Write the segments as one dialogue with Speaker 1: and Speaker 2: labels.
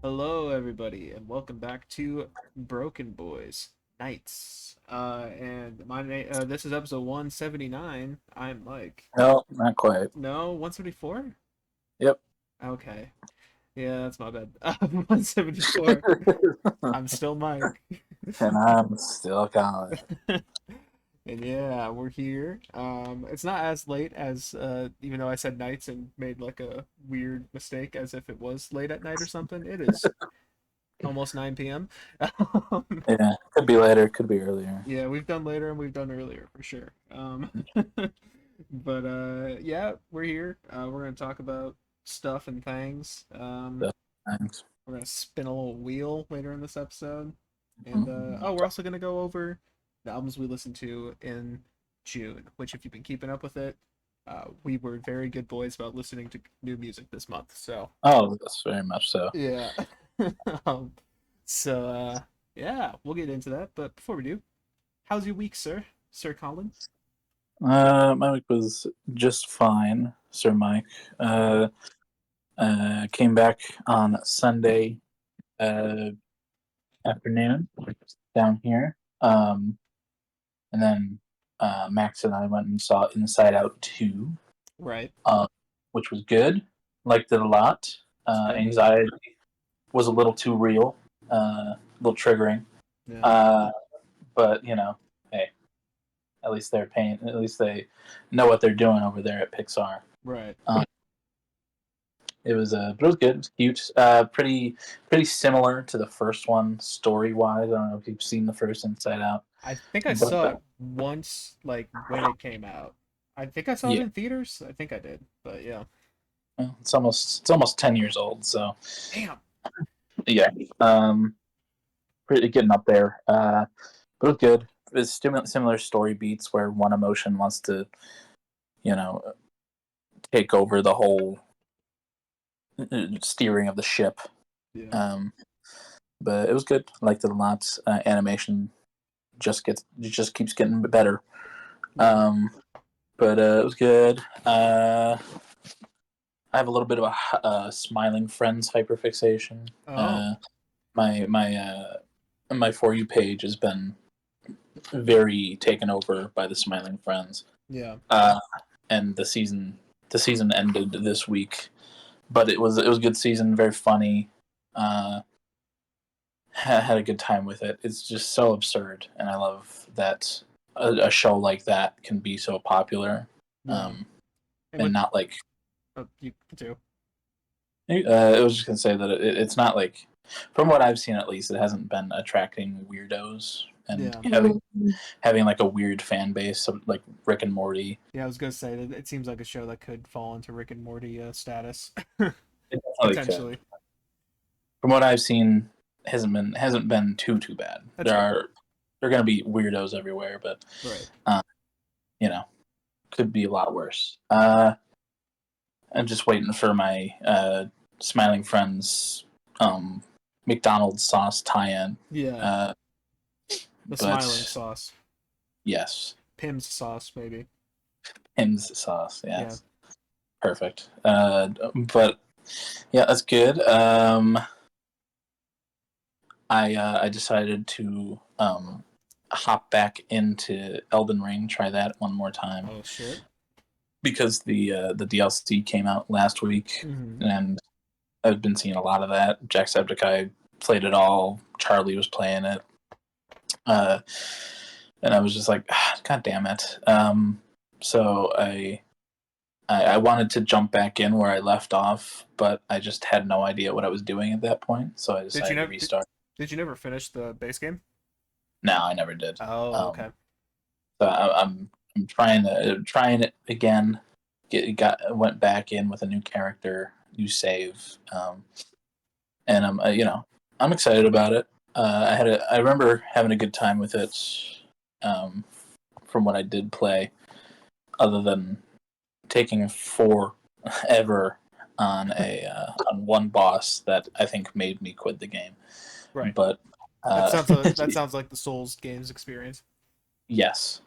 Speaker 1: Hello, everybody, and welcome back to Broken Boys Nights. This is episode 179. I'm Mike.
Speaker 2: No, not quite.
Speaker 1: No, 174?
Speaker 2: Yep.
Speaker 1: Okay. Yeah, that's my bad. 174. I'm still Mike.
Speaker 2: And I'm still Colin.
Speaker 1: And yeah, we're here. It's not as late as, even though I said nights and made like a weird mistake as if it was late at night or something. It is almost 9 p.m.
Speaker 2: Yeah, could be later, could be earlier.
Speaker 1: Yeah, we've done later and we've done earlier for sure. But yeah, we're here. We're gonna talk about stuff and things.
Speaker 2: So, thanks.
Speaker 1: We're gonna spin a little wheel later in this episode, and
Speaker 2: Mhm.
Speaker 1: we're also gonna go over the albums we listened to in June. Which, if you've been keeping up with it, we were very good boys about listening to new music this month. So
Speaker 2: Oh, that's very much so.
Speaker 1: yeah. um, so yeah, we'll get into that. But before we do, how's your week, Sir Colin?
Speaker 2: My week was just fine, Sir Mike. Came back on Sunday uh, afternoon down here. And then Max and I went and saw Inside Out 2,
Speaker 1: Right.
Speaker 2: which was good. Liked it a lot. Anxiety was a little too real, a little triggering.
Speaker 1: Yeah.
Speaker 2: But hey, at least they're paying. At least they know what they're doing over there at Pixar.
Speaker 1: Right.
Speaker 2: It was, but it was good. It was cute. Pretty similar to the first one story wise. I don't know if you've seen the first Inside Out,
Speaker 1: I think I
Speaker 2: but
Speaker 1: saw it once, like when it came out. I think I saw it
Speaker 2: yeah,
Speaker 1: in theaters. I think I did, but yeah.
Speaker 2: well, it's almost 10 years old. So
Speaker 1: Damn.
Speaker 2: yeah, pretty getting up there. But it was good. It's similar story beats where one emotion wants to, you know, take over the whole steering of the ship.
Speaker 1: Yeah.
Speaker 2: But it was good. I liked it a lot. Animation just keeps getting better. But it was good. I have a little bit of a smiling friends hyperfixation.
Speaker 1: Oh.
Speaker 2: My For You page has been very taken over by the smiling friends.
Speaker 1: Yeah.
Speaker 2: And the season ended this week, but it was a good season, very funny. Had a good time with it. It's just so absurd, and I love that a show like that can be so popular,
Speaker 1: Yeah.
Speaker 2: and not like.
Speaker 1: You too.
Speaker 2: I was just gonna say that it's not like, from what I've seen at least, it hasn't been attracting weirdos and
Speaker 1: Yeah.
Speaker 2: having like a weird fan base, like Rick and Morty.
Speaker 1: Yeah, I was gonna say that it seems like a show that could fall into Rick and Morty status.
Speaker 2: It
Speaker 1: Potentially.
Speaker 2: from what I've seen, hasn't been too bad.
Speaker 1: That's
Speaker 2: There are gonna be weirdos everywhere, but
Speaker 1: right.
Speaker 2: Could be a lot worse. I'm just waiting for my smiling friends McDonald's sauce tie-in.
Speaker 1: Yeah. The
Speaker 2: But
Speaker 1: smiling sauce.
Speaker 2: yes,
Speaker 1: Pim's sauce, maybe.
Speaker 2: Him's sauce. Yes,
Speaker 1: Yeah.
Speaker 2: perfect. But yeah, that's good. I decided to hop back into Elden Ring, try that one more time.
Speaker 1: Oh shit.
Speaker 2: Because the DLC came out last week,
Speaker 1: Mm-hmm.
Speaker 2: and I've been seeing a lot of that. Jacksepticeye played it all. Charlie was playing it, and I was just like, God damn it. So I wanted to jump back in where I left off, but I just had no idea what I was doing at that point, so I decided to restart.
Speaker 1: Did you never finish the base game?
Speaker 2: No, I never did.
Speaker 1: Oh, okay.
Speaker 2: So I'm trying it again. Went back in with a new character, new save, and I'm excited about it. I remember having a good time with it from what I did play, other than taking forever on on one boss that I think made me quit the game.
Speaker 1: Right.
Speaker 2: But
Speaker 1: That sounds like the Souls games experience.
Speaker 2: yes.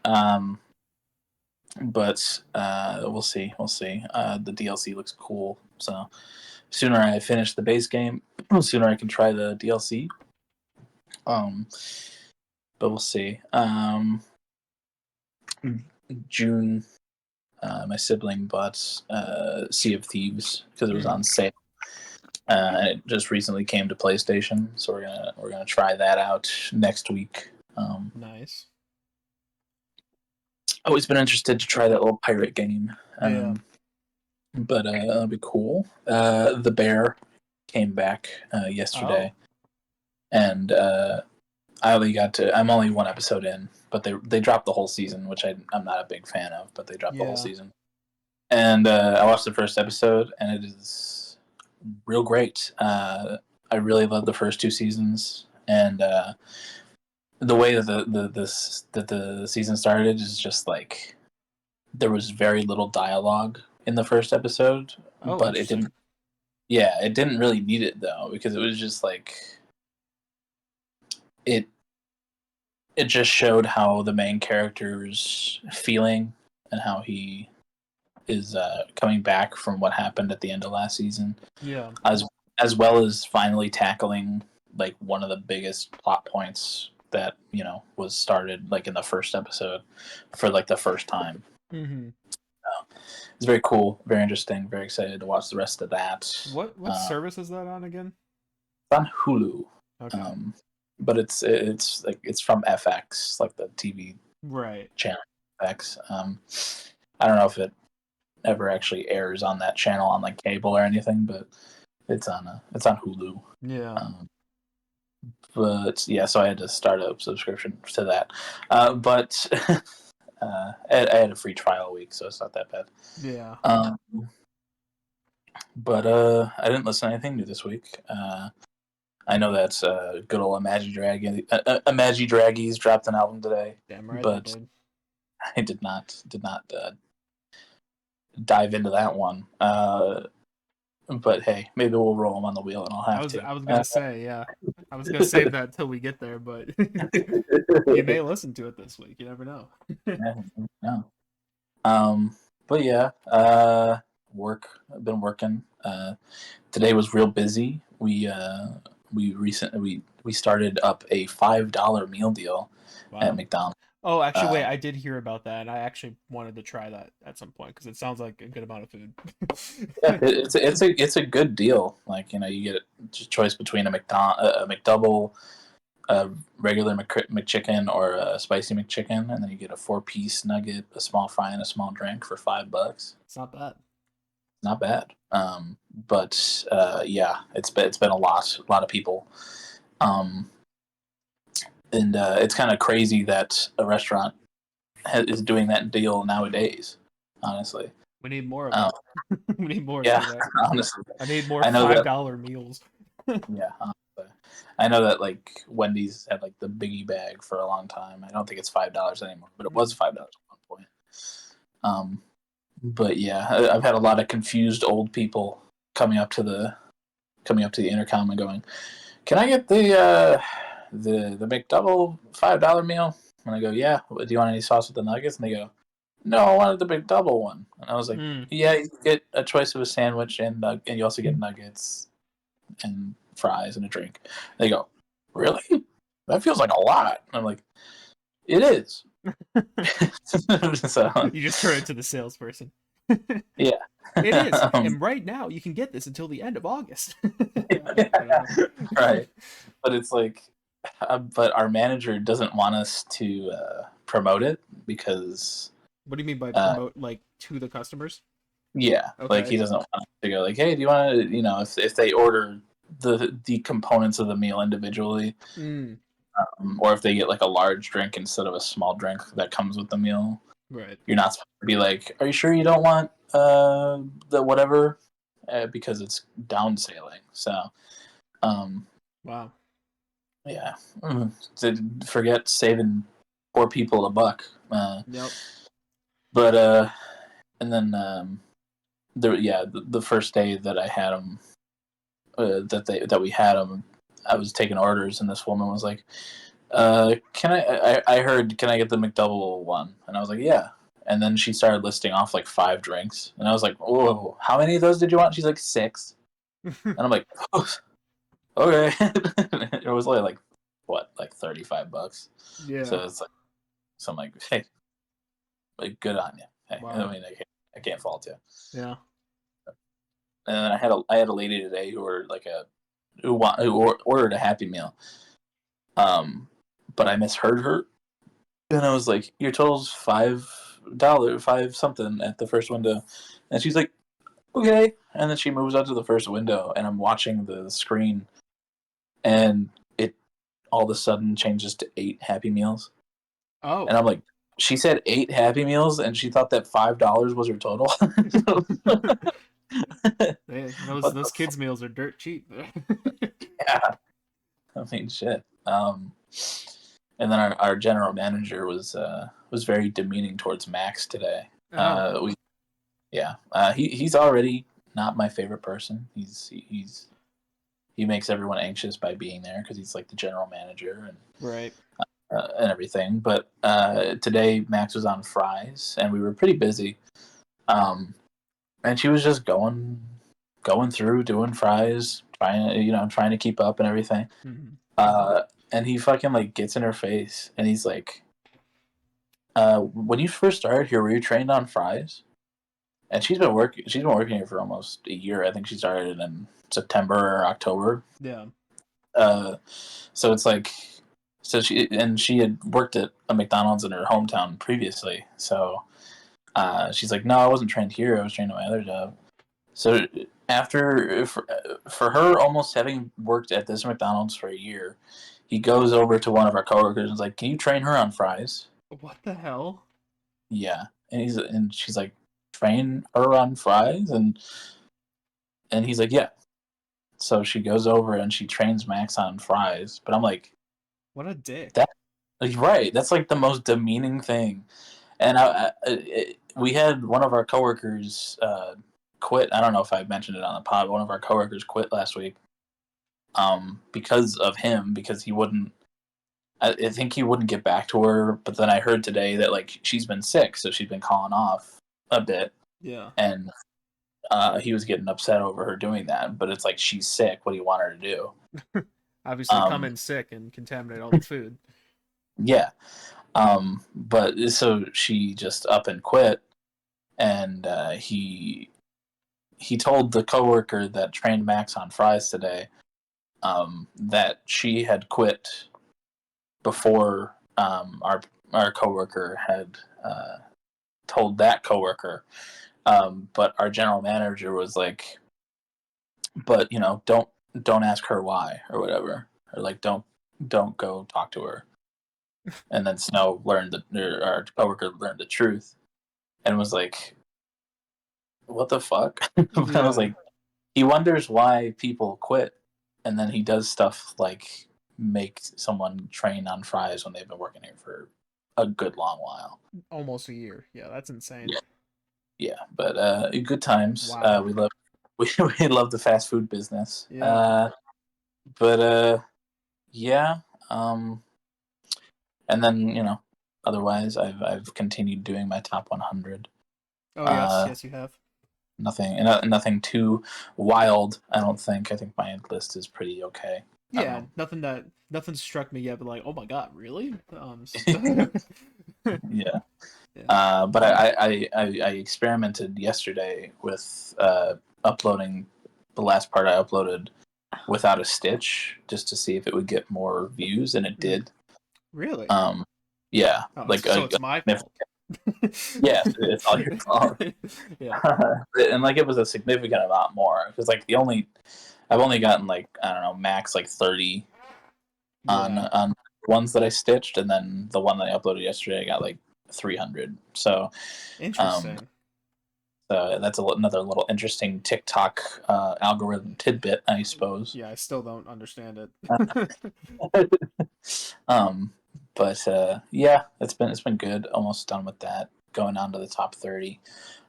Speaker 2: But we'll see. We'll see. The DLC looks cool, so sooner I finish the base game, sooner I can try the DLC. Um, but we'll see. June, my sibling bought Sea of Thieves because it was on sale. And it just recently came to PlayStation, so we're gonna try that out next week.
Speaker 1: Nice.
Speaker 2: Always been interested to try that little pirate game.
Speaker 1: Yeah.
Speaker 2: But that'll be cool. The Bear came back yesterday, and I only got to. I'm only one episode in, but they dropped the whole season, which I'm not a big fan of. But they dropped the whole season, and I watched the first episode, and it is real great. I really love the first two seasons, and the way that the season started is just like there was very little dialogue in the first episode,
Speaker 1: Oh,
Speaker 2: but it
Speaker 1: interesting.
Speaker 2: didn't. Yeah, it didn't really need it though because it was just like it. It just showed how the main character's feeling and how he is coming back from what happened at the end of last season,
Speaker 1: Yeah.
Speaker 2: as well as finally tackling like one of the biggest plot points that was started like in the first episode for like the first time.
Speaker 1: Mm-hmm.
Speaker 2: It's very cool, very interesting, very excited to watch the rest of that.
Speaker 1: What service is that on again?
Speaker 2: It's on Hulu,
Speaker 1: Okay.
Speaker 2: but it's like it's from FX, like the TV
Speaker 1: Right.
Speaker 2: channel FX. I don't know if it ever actually airs on that channel on like cable or anything, but it's on Hulu.
Speaker 1: Yeah.
Speaker 2: But yeah, so I had to start a subscription to that. But I had a free trial week, so it's not that bad.
Speaker 1: Yeah.
Speaker 2: But I didn't listen to anything new this week. I know that good old Imagi Draggies dropped an album today,
Speaker 1: Damn right they
Speaker 2: but
Speaker 1: did.
Speaker 2: I did not dive into that one. But hey, maybe we'll roll them on the wheel, and I'll have to.
Speaker 1: I was gonna say, yeah. I was gonna save that till we get there, but you may listen to it this week. You never know.
Speaker 2: No. But yeah, work. I've been working. Today was real busy. We started up a $5 meal deal at
Speaker 1: Wow.
Speaker 2: McDonald's.
Speaker 1: Oh, actually, wait.
Speaker 2: Uh,
Speaker 1: I did hear about that, and I actually wanted to try that at some point because it sounds like a good amount of food.
Speaker 2: yeah, it's a good deal. Like you get a choice between a McDouble, a regular McChicken, or a spicy McChicken, and then you get a 4-piece nugget, a small fry, and a small drink for $5.
Speaker 1: It's not bad.
Speaker 2: Not bad. But yeah, it's been a lot of people, um, and it's kind of crazy that a restaurant is doing that deal nowadays. Honestly,
Speaker 1: We need more of
Speaker 2: um,
Speaker 1: it. We need more to
Speaker 2: yeah,
Speaker 1: do that.
Speaker 2: honestly,
Speaker 1: I need more
Speaker 2: I know that.
Speaker 1: $5 meals.
Speaker 2: Yeah, honestly. I know that like Wendy's had like the biggie bag for a long time. I don't think it's $5 anymore, but it was $5 at one point. Um, but yeah, I've had a lot of confused old people coming up to the intercom and going, "Can I get the McDouble $5 meal?" And I go, "Yeah. Do you want any sauce with the nuggets?" And they go, "No, I wanted the McDouble one." And I was like,
Speaker 1: Mm.
Speaker 2: "Yeah, you get a choice of a sandwich and you also get nuggets and fries and a drink." They go, "Really? That feels like a lot." And I'm like, "It is." So
Speaker 1: You just turn it to the salesperson.
Speaker 2: yeah,
Speaker 1: It is,
Speaker 2: um,
Speaker 1: and right now you can get this until the end of August.
Speaker 2: yeah, right. But it's like, but our manager doesn't want us to promote it because,
Speaker 1: What do you mean by
Speaker 2: uh,
Speaker 1: promote, like to the customers?
Speaker 2: yeah, like
Speaker 1: Okay.
Speaker 2: he doesn't want us to go like, "Hey, do you want to?" If they order the components of the meal individually,
Speaker 1: Mm,
Speaker 2: or if they get like a large drink instead of a small drink that comes with the meal,
Speaker 1: right.
Speaker 2: you're not supposed to be like, "Are you sure you don't want the whatever?" Because it's down sailing. So, um,
Speaker 1: Wow.
Speaker 2: yeah, to forget saving. poor people a buck.
Speaker 1: Yep.
Speaker 2: But and then the first day that I had them, that we had them, I was taking orders, and this woman was like, can I heard, can I get the McDouble one? And I was like, yeah. And then she started listing off like 5 drinks, and I was like, whoa, how many of those did you want? She's like 6, and I'm like, oh, okay. It was only like what, like $35.
Speaker 1: Yeah.
Speaker 2: So it's like, so I'm like, hey, like, good on you. Hey,
Speaker 1: Wow.
Speaker 2: I mean, I can't fault you.
Speaker 1: Yeah.
Speaker 2: And then I had a lady today who ordered like ordered a Happy Meal, but I misheard her, and I was like, your total's $5, 5 something at the first window, and she's like, okay, and then she moves out to the first window, and I'm watching the screen, and it all of a sudden changes to 8 Happy Meals,
Speaker 1: Oh.
Speaker 2: and I'm like, she said 8 Happy Meals, and she thought that $5 was her total.
Speaker 1: Man,
Speaker 2: What the
Speaker 1: those kids meals are dirt cheap.
Speaker 2: yeah. I mean, shit. And then our general manager was very demeaning towards Max today.
Speaker 1: Oh.
Speaker 2: He's already not my favorite person. He makes everyone anxious by being there because he's like the general manager
Speaker 1: Right.
Speaker 2: and everything. But today Max was on fries, and we were pretty busy. And she was just going through doing fries, trying to keep up and everything.
Speaker 1: Mm-hmm.
Speaker 2: And he fucking like gets in her face, and he's like, when you first started here, were you trained on fries? And she's been working here for almost a year. I think she started in September or October.
Speaker 1: Yeah.
Speaker 2: So it's like, she had worked at a McDonald's in her hometown previously. So she's like, no, I wasn't trained here. I was trained at my other job. So for her almost having worked at this McDonald's for a year, he goes over to one of our coworkers and is like, can you train her on fries?
Speaker 1: What the hell?
Speaker 2: Yeah. And she's like, train her on fries? And he's like, yeah. So she goes over and she trains Max on fries. But I'm like,
Speaker 1: What a dick.
Speaker 2: that, like, right. That's like the most demeaning thing. And we had one of our coworkers quit. I don't know if I mentioned it on the pod. One of our coworkers quit last week because of him, because he wouldn't. I think he wouldn't get back to her. But then I heard today that like she's been sick, so she's been calling off a bit,
Speaker 1: Yeah.
Speaker 2: and he was getting upset over her doing that. But it's like, she's sick. What do you want her to do?
Speaker 1: Obviously come in sick and contaminate all the food.
Speaker 2: Yeah. But so she just up and quit, and he told the coworker that trained Max on fries today that she had quit before our coworker had told that coworker. But our general manager was like, but don't ask her why or whatever, or like don't go talk to her. And then Snow our coworker learned the truth and was like, what the fuck? I was
Speaker 1: Yeah.
Speaker 2: like, he wonders why people quit, and then he does stuff like make someone train on fries when they've been working here for a good long while.
Speaker 1: Almost a year. Yeah, that's insane.
Speaker 2: Yeah, yeah, but good times.
Speaker 1: Wow.
Speaker 2: We love the fast food business.
Speaker 1: Yeah.
Speaker 2: But yeah, um, and then otherwise, I've continued doing my top 100.
Speaker 1: Oh yes,
Speaker 2: Uh,
Speaker 1: yes you have.
Speaker 2: nothing too wild. I don't think. I think my list is pretty okay. I don't
Speaker 1: Yeah,
Speaker 2: know.
Speaker 1: nothing struck me yet, but like, oh my god, really?
Speaker 2: Yeah.
Speaker 1: Yeah.
Speaker 2: But I experimented yesterday with uploading the last part I uploaded without a stitch, just to see if it would get more views, and it
Speaker 1: Mm.
Speaker 2: did.
Speaker 1: Really?
Speaker 2: Um, yeah,
Speaker 1: Oh,
Speaker 2: like
Speaker 1: so it's my fault.
Speaker 2: yeah, it's all your fault.
Speaker 1: Yeah.
Speaker 2: And like, it was a significant amount more, because like I've only gotten like, I don't know, max like 30
Speaker 1: Yeah.
Speaker 2: on ones that I stitched, and then the one that I uploaded yesterday I got like 300. So um,
Speaker 1: Interesting.
Speaker 2: that's another little interesting TikTok algorithm tidbit, I suppose.
Speaker 1: Yeah, I still don't understand it.
Speaker 2: um, But yeah, it's been good. Almost done with that. Going on to the top 30.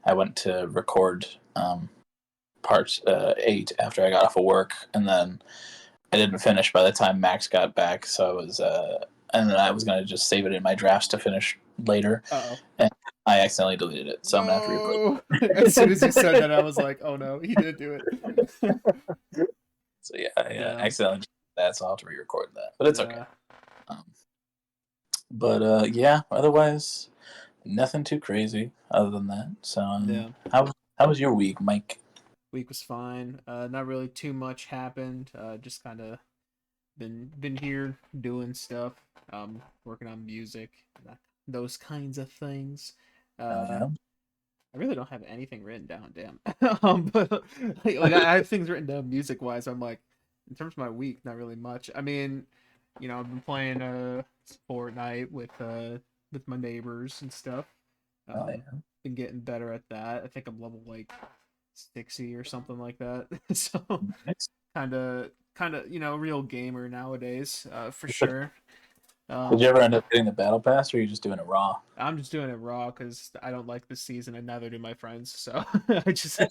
Speaker 2: I went to record part 8 after I got off of work, and then I didn't finish by the time Max got back. So I was and then I was gonna just save it in my drafts to finish later,
Speaker 1: Uh-oh.
Speaker 2: and I accidentally deleted it. So I'm gonna have to replay
Speaker 1: No. As soon as you said that, I was like, oh no, he didn't do it.
Speaker 2: So yeah, I
Speaker 1: Damn.
Speaker 2: accidentally did that, so I'll have to re-record that. But it's okay.
Speaker 1: Yeah.
Speaker 2: Um, but yeah, otherwise nothing too crazy other than that. So
Speaker 1: Yeah.
Speaker 2: how was your week, Mike?
Speaker 1: Week was fine. Not really too much happened. Just kind of been here doing stuff. Working on music, those kinds of things.
Speaker 2: Oh
Speaker 1: Uh,
Speaker 2: yeah.
Speaker 1: I really don't have anything written down. Damn. But like I have things written down music wise. I'm like, in terms of my week, not really much. I mean, I've been playing Fortnite with my neighbors and stuff.
Speaker 2: Oh
Speaker 1: Um,
Speaker 2: yeah.
Speaker 1: been getting better at that. I think I'm level like 60 or something like that. So
Speaker 2: Nice.
Speaker 1: kind of real gamer nowadays, for sure.
Speaker 2: Did you
Speaker 1: Um,
Speaker 2: ever end up getting the battle pass, or are you just doing it raw?
Speaker 1: I'm just doing it raw because I don't like this season, and neither do my friends. So I just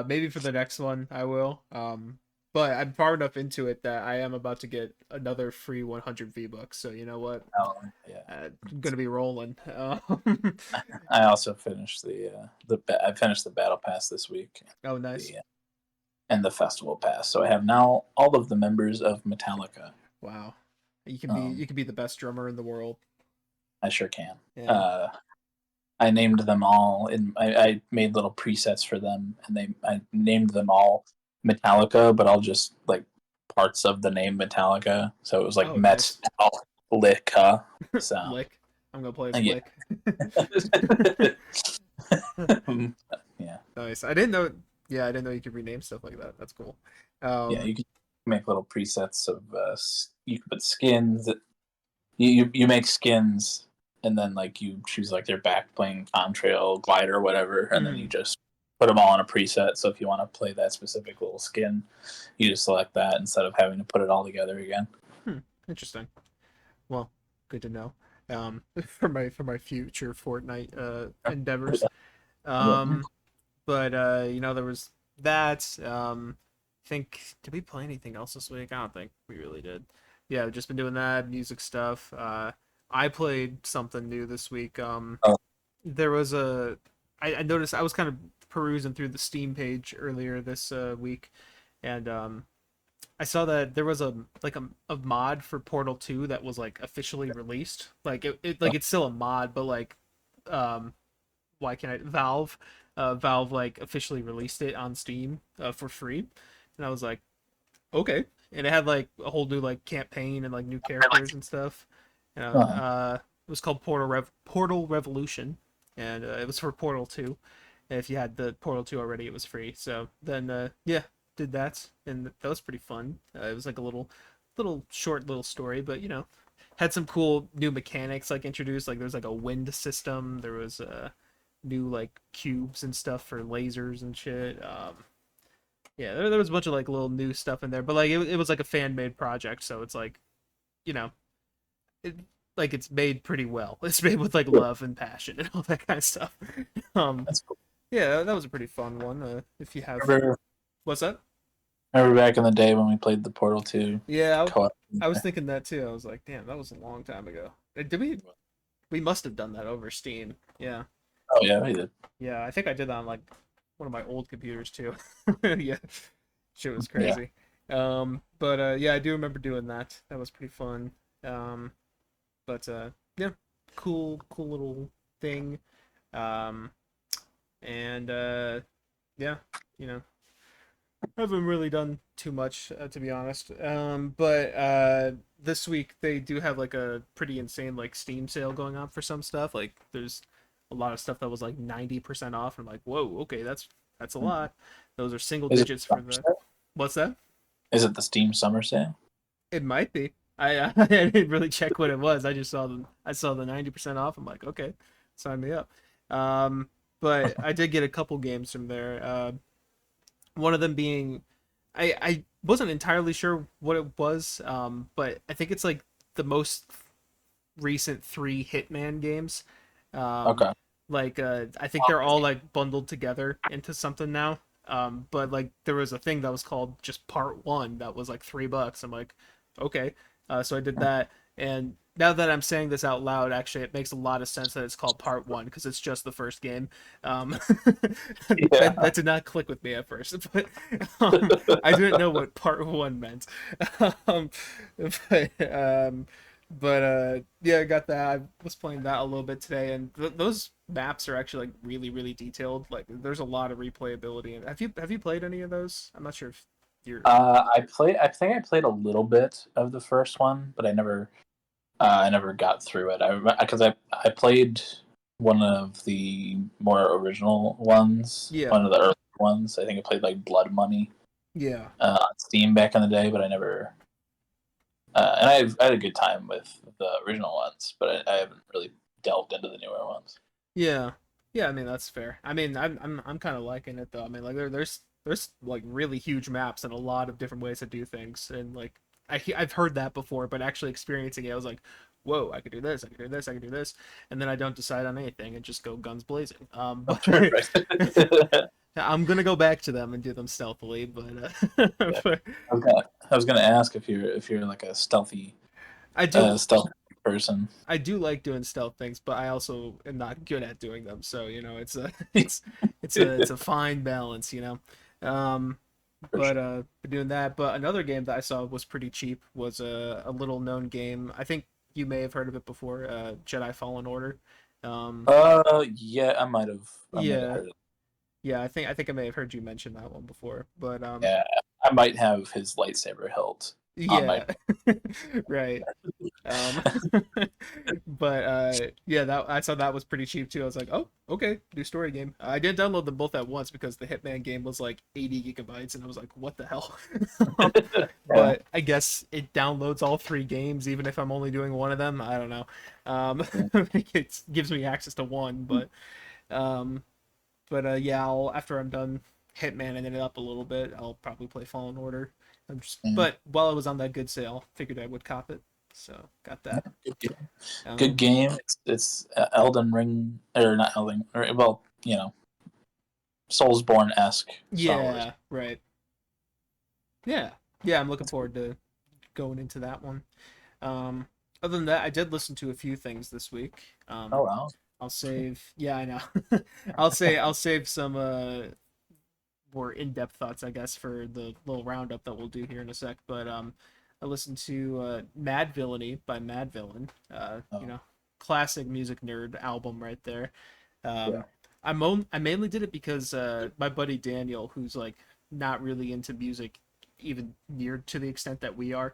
Speaker 1: maybe for the next one I will. But I'm far enough into it that I am about to get another free 100 V bucks. So you know what?
Speaker 2: Oh yeah.
Speaker 1: I'm gonna be rolling.
Speaker 2: I also finished I finished the battle pass this week,
Speaker 1: Oh, nice.
Speaker 2: the and the festival pass. So I have now all of the members of Metallica.
Speaker 1: Wow.
Speaker 2: Um,
Speaker 1: You can be the best drummer in the world.
Speaker 2: I sure can.
Speaker 1: Yeah.
Speaker 2: Uh, I named them all, I made little presets for them, and I named them all Metallica, but I'll just like parts of the name Metallica. So it was like
Speaker 1: Oh, nice.
Speaker 2: Metallica. So
Speaker 1: Lick. I'm gonna play as
Speaker 2: yeah.
Speaker 1: Lick.
Speaker 2: Yeah,
Speaker 1: Nice. I didn't know. Yeah, I didn't know you could rename stuff like that. That's cool.
Speaker 2: yeah.
Speaker 1: Um,
Speaker 2: You can make little presets of you can put skins. You make skins, and then like you choose like their back plane, contrail, glider, whatever, and then you
Speaker 1: mhm.
Speaker 2: just put them all in a preset. So if you want to play that specific little skin, you just select that instead of having to put it all together again.
Speaker 1: Hmm, interesting. Well, good to know. For my future Fortnite endeavors.
Speaker 2: Yeah.
Speaker 1: Um, but there was that. I think did we play anything else this week? I don't think we really did. Yeah, I've just been doing that music stuff. I played something new this week.
Speaker 2: Oh,
Speaker 1: There was I noticed I was kind of perusing through the Steam page earlier this week, and I saw that there was a mod for Portal 2 that was like officially released. Like
Speaker 2: oh,
Speaker 1: it's still a mod, but like um why can't I Valve like officially released it on Steam for free. And I was like, okay. And it had like a whole new like campaign and like new characters and stuff.
Speaker 2: uh,
Speaker 1: It was called Portal Revolution, and it was for Portal 2. And if you had the Portal 2 already, it was free. So then yeah, did that, and that was pretty fun. It was like a little short little story, but had some cool new mechanics like introduced. Like there was like a wind system. There was new like cubes and stuff for lasers and shit. Yeah, there was a bunch of like little new stuff in there, but like it was like a fan made project, so it's like you know it, like it's made pretty well. It's made with like love and passion and all that kind of stuff. Um,
Speaker 2: that's cool.
Speaker 1: yeah, that was a pretty fun one. If you have
Speaker 2: Remember,
Speaker 1: what's that?
Speaker 2: remember back in the day when we played the Portal 2
Speaker 1: Yeah,
Speaker 2: co-op?
Speaker 1: I was thinking that too. I was like, damn, that was a long time ago. Did we? We must have done that over Steam. Yeah,
Speaker 2: Oh yeah, we did.
Speaker 1: yeah. I think I did that on like one of my old computers too. Yeah, shit was
Speaker 2: Yeah.
Speaker 1: crazy. But yeah, I do remember doing that. That was pretty fun. Um, but yeah, cool little thing. Um, and yeah, you know, I haven't really done too much to be honest. But this week they do have like a pretty insane like Steam sale going on for some stuff. Like there's a lot of stuff that was like 90% off. I'm like, whoa, okay, that's a lot. Those are single
Speaker 2: Is it
Speaker 1: digits
Speaker 2: the
Speaker 1: for
Speaker 2: summer
Speaker 1: the
Speaker 2: sale?
Speaker 1: what's that?
Speaker 2: Is it the Steam summer sale?
Speaker 1: It might be. I didn't really check what it was. I saw the 90% off. I'm like, okay, sign me up. Um, but I did get a couple games from there. One of them being, I wasn't entirely sure what it was. But I think it's like the most. recent three Hitman games. Um,
Speaker 2: Okay.
Speaker 1: I think they're all like bundled together into something now. But like there was a thing that was called just Part One that was like $3. I'm like, okay. So I did that, and now that I'm saying this out loud, actually, it makes a lot of sense that it's called Part One because it's just the first game. Um,
Speaker 2: Yeah.
Speaker 1: that did not click with me at first, but I didn't know what Part One meant. um, but yeah, I got that. I was playing that a little bit today, and those maps are actually like really detailed. Like there's a lot of replayability. And have you played any of those? I'm not sure if you're.
Speaker 2: I think I played a little bit of the first one, but I never got through it. I played one of the more original ones,
Speaker 1: Yeah,
Speaker 2: one of the early ones. I think I played like Blood Money
Speaker 1: yeah,
Speaker 2: on Steam back in the day, but I never. And I had a good time with the original ones, but I haven't really delved into the newer ones.
Speaker 1: yeah, yeah. I mean that's fair. I mean I'm kind of liking it though. I mean like there's like really huge maps and a lot of different ways to do things, and like I've heard that before, but actually experiencing it, I was like, whoa, I could do this, I could do this, I could do this, and then I don't decide on anything and just go guns blazing. But
Speaker 2: Right.
Speaker 1: I'm gonna go back to them and do them stealthily, but,
Speaker 2: Yeah.
Speaker 1: but
Speaker 2: I was gonna ask if you're like a
Speaker 1: I do
Speaker 2: stealthy person.
Speaker 1: I do like doing stealth things, but I also am not good at doing them. So it's a it's a fine balance,
Speaker 2: For sure.
Speaker 1: doing that. But another game that I saw was pretty cheap was a little known game. I think you may have heard of it before, Jedi Fallen Order. Um,
Speaker 2: Yeah, I might have
Speaker 1: yeah,
Speaker 2: heard it.
Speaker 1: yeah, I think I may have heard you mention that one before, but
Speaker 2: Yeah, I might have his lightsaber hilt on my.
Speaker 1: yeah, right. Um, but yeah, that I saw that was pretty cheap too. I was like, oh, okay, new story game. I did download them both at once because the Hitman game was like 80 gigabytes, and I was like, what the hell?
Speaker 2: Yeah,
Speaker 1: But I guess it downloads all three games, even if I'm only doing one of them. I don't know.
Speaker 2: yeah,
Speaker 1: It gives me access to one, um, yeah, after I'm done Hitman and it up a little bit, I'll probably play Fallen Order.
Speaker 2: yeah.
Speaker 1: But while it was on that good sale, figured I would cop it, so got that.
Speaker 2: Good game. Good
Speaker 1: Um,
Speaker 2: game. It's Elden Ring or not Elden. Or, well, Soulsborne esque Star Wars.
Speaker 1: yeah, right. Yeah, yeah. I'm looking forward to going into that one. Um, Other than that, I did listen to a few things this week.
Speaker 2: Oh wow.
Speaker 1: I'll save. Yeah, I know. I'll save some more in-depth thoughts, I guess, for the little roundup that we'll do here in a sec. But I listened to Mad Villainy by Mad Villain.
Speaker 2: Oh
Speaker 1: Classic music nerd album right there.
Speaker 2: yeah.
Speaker 1: Um, I mainly did it because my buddy Daniel, who's like not really into music, even near to the extent that we are,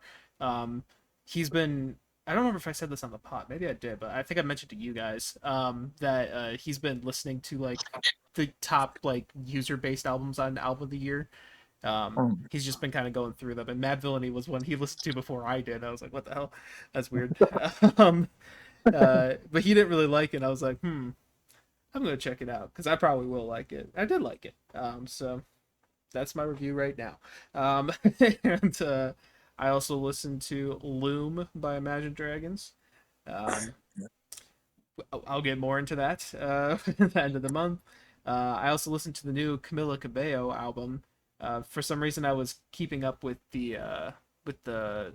Speaker 1: he's been. I don't remember if I said this on the pod. Maybe I did, but I think I mentioned to you guys that he's been listening to like the top like user based albums on album of the year.
Speaker 2: Hmm.
Speaker 1: He's just been kind of going through them, and Mad Villainy was one he listened to before I did. I was like, what the hell? That's weird. um, but he didn't really like it. I was like, I'm gonna check it out because I probably will like it. I did like it. So that's my review right now. Um, and I also listened to Loom by Imagine Dragons. Um, I'll get more into that at the end of the month. I also listened to the new Camila Cabello album. For some reason, I was keeping up with the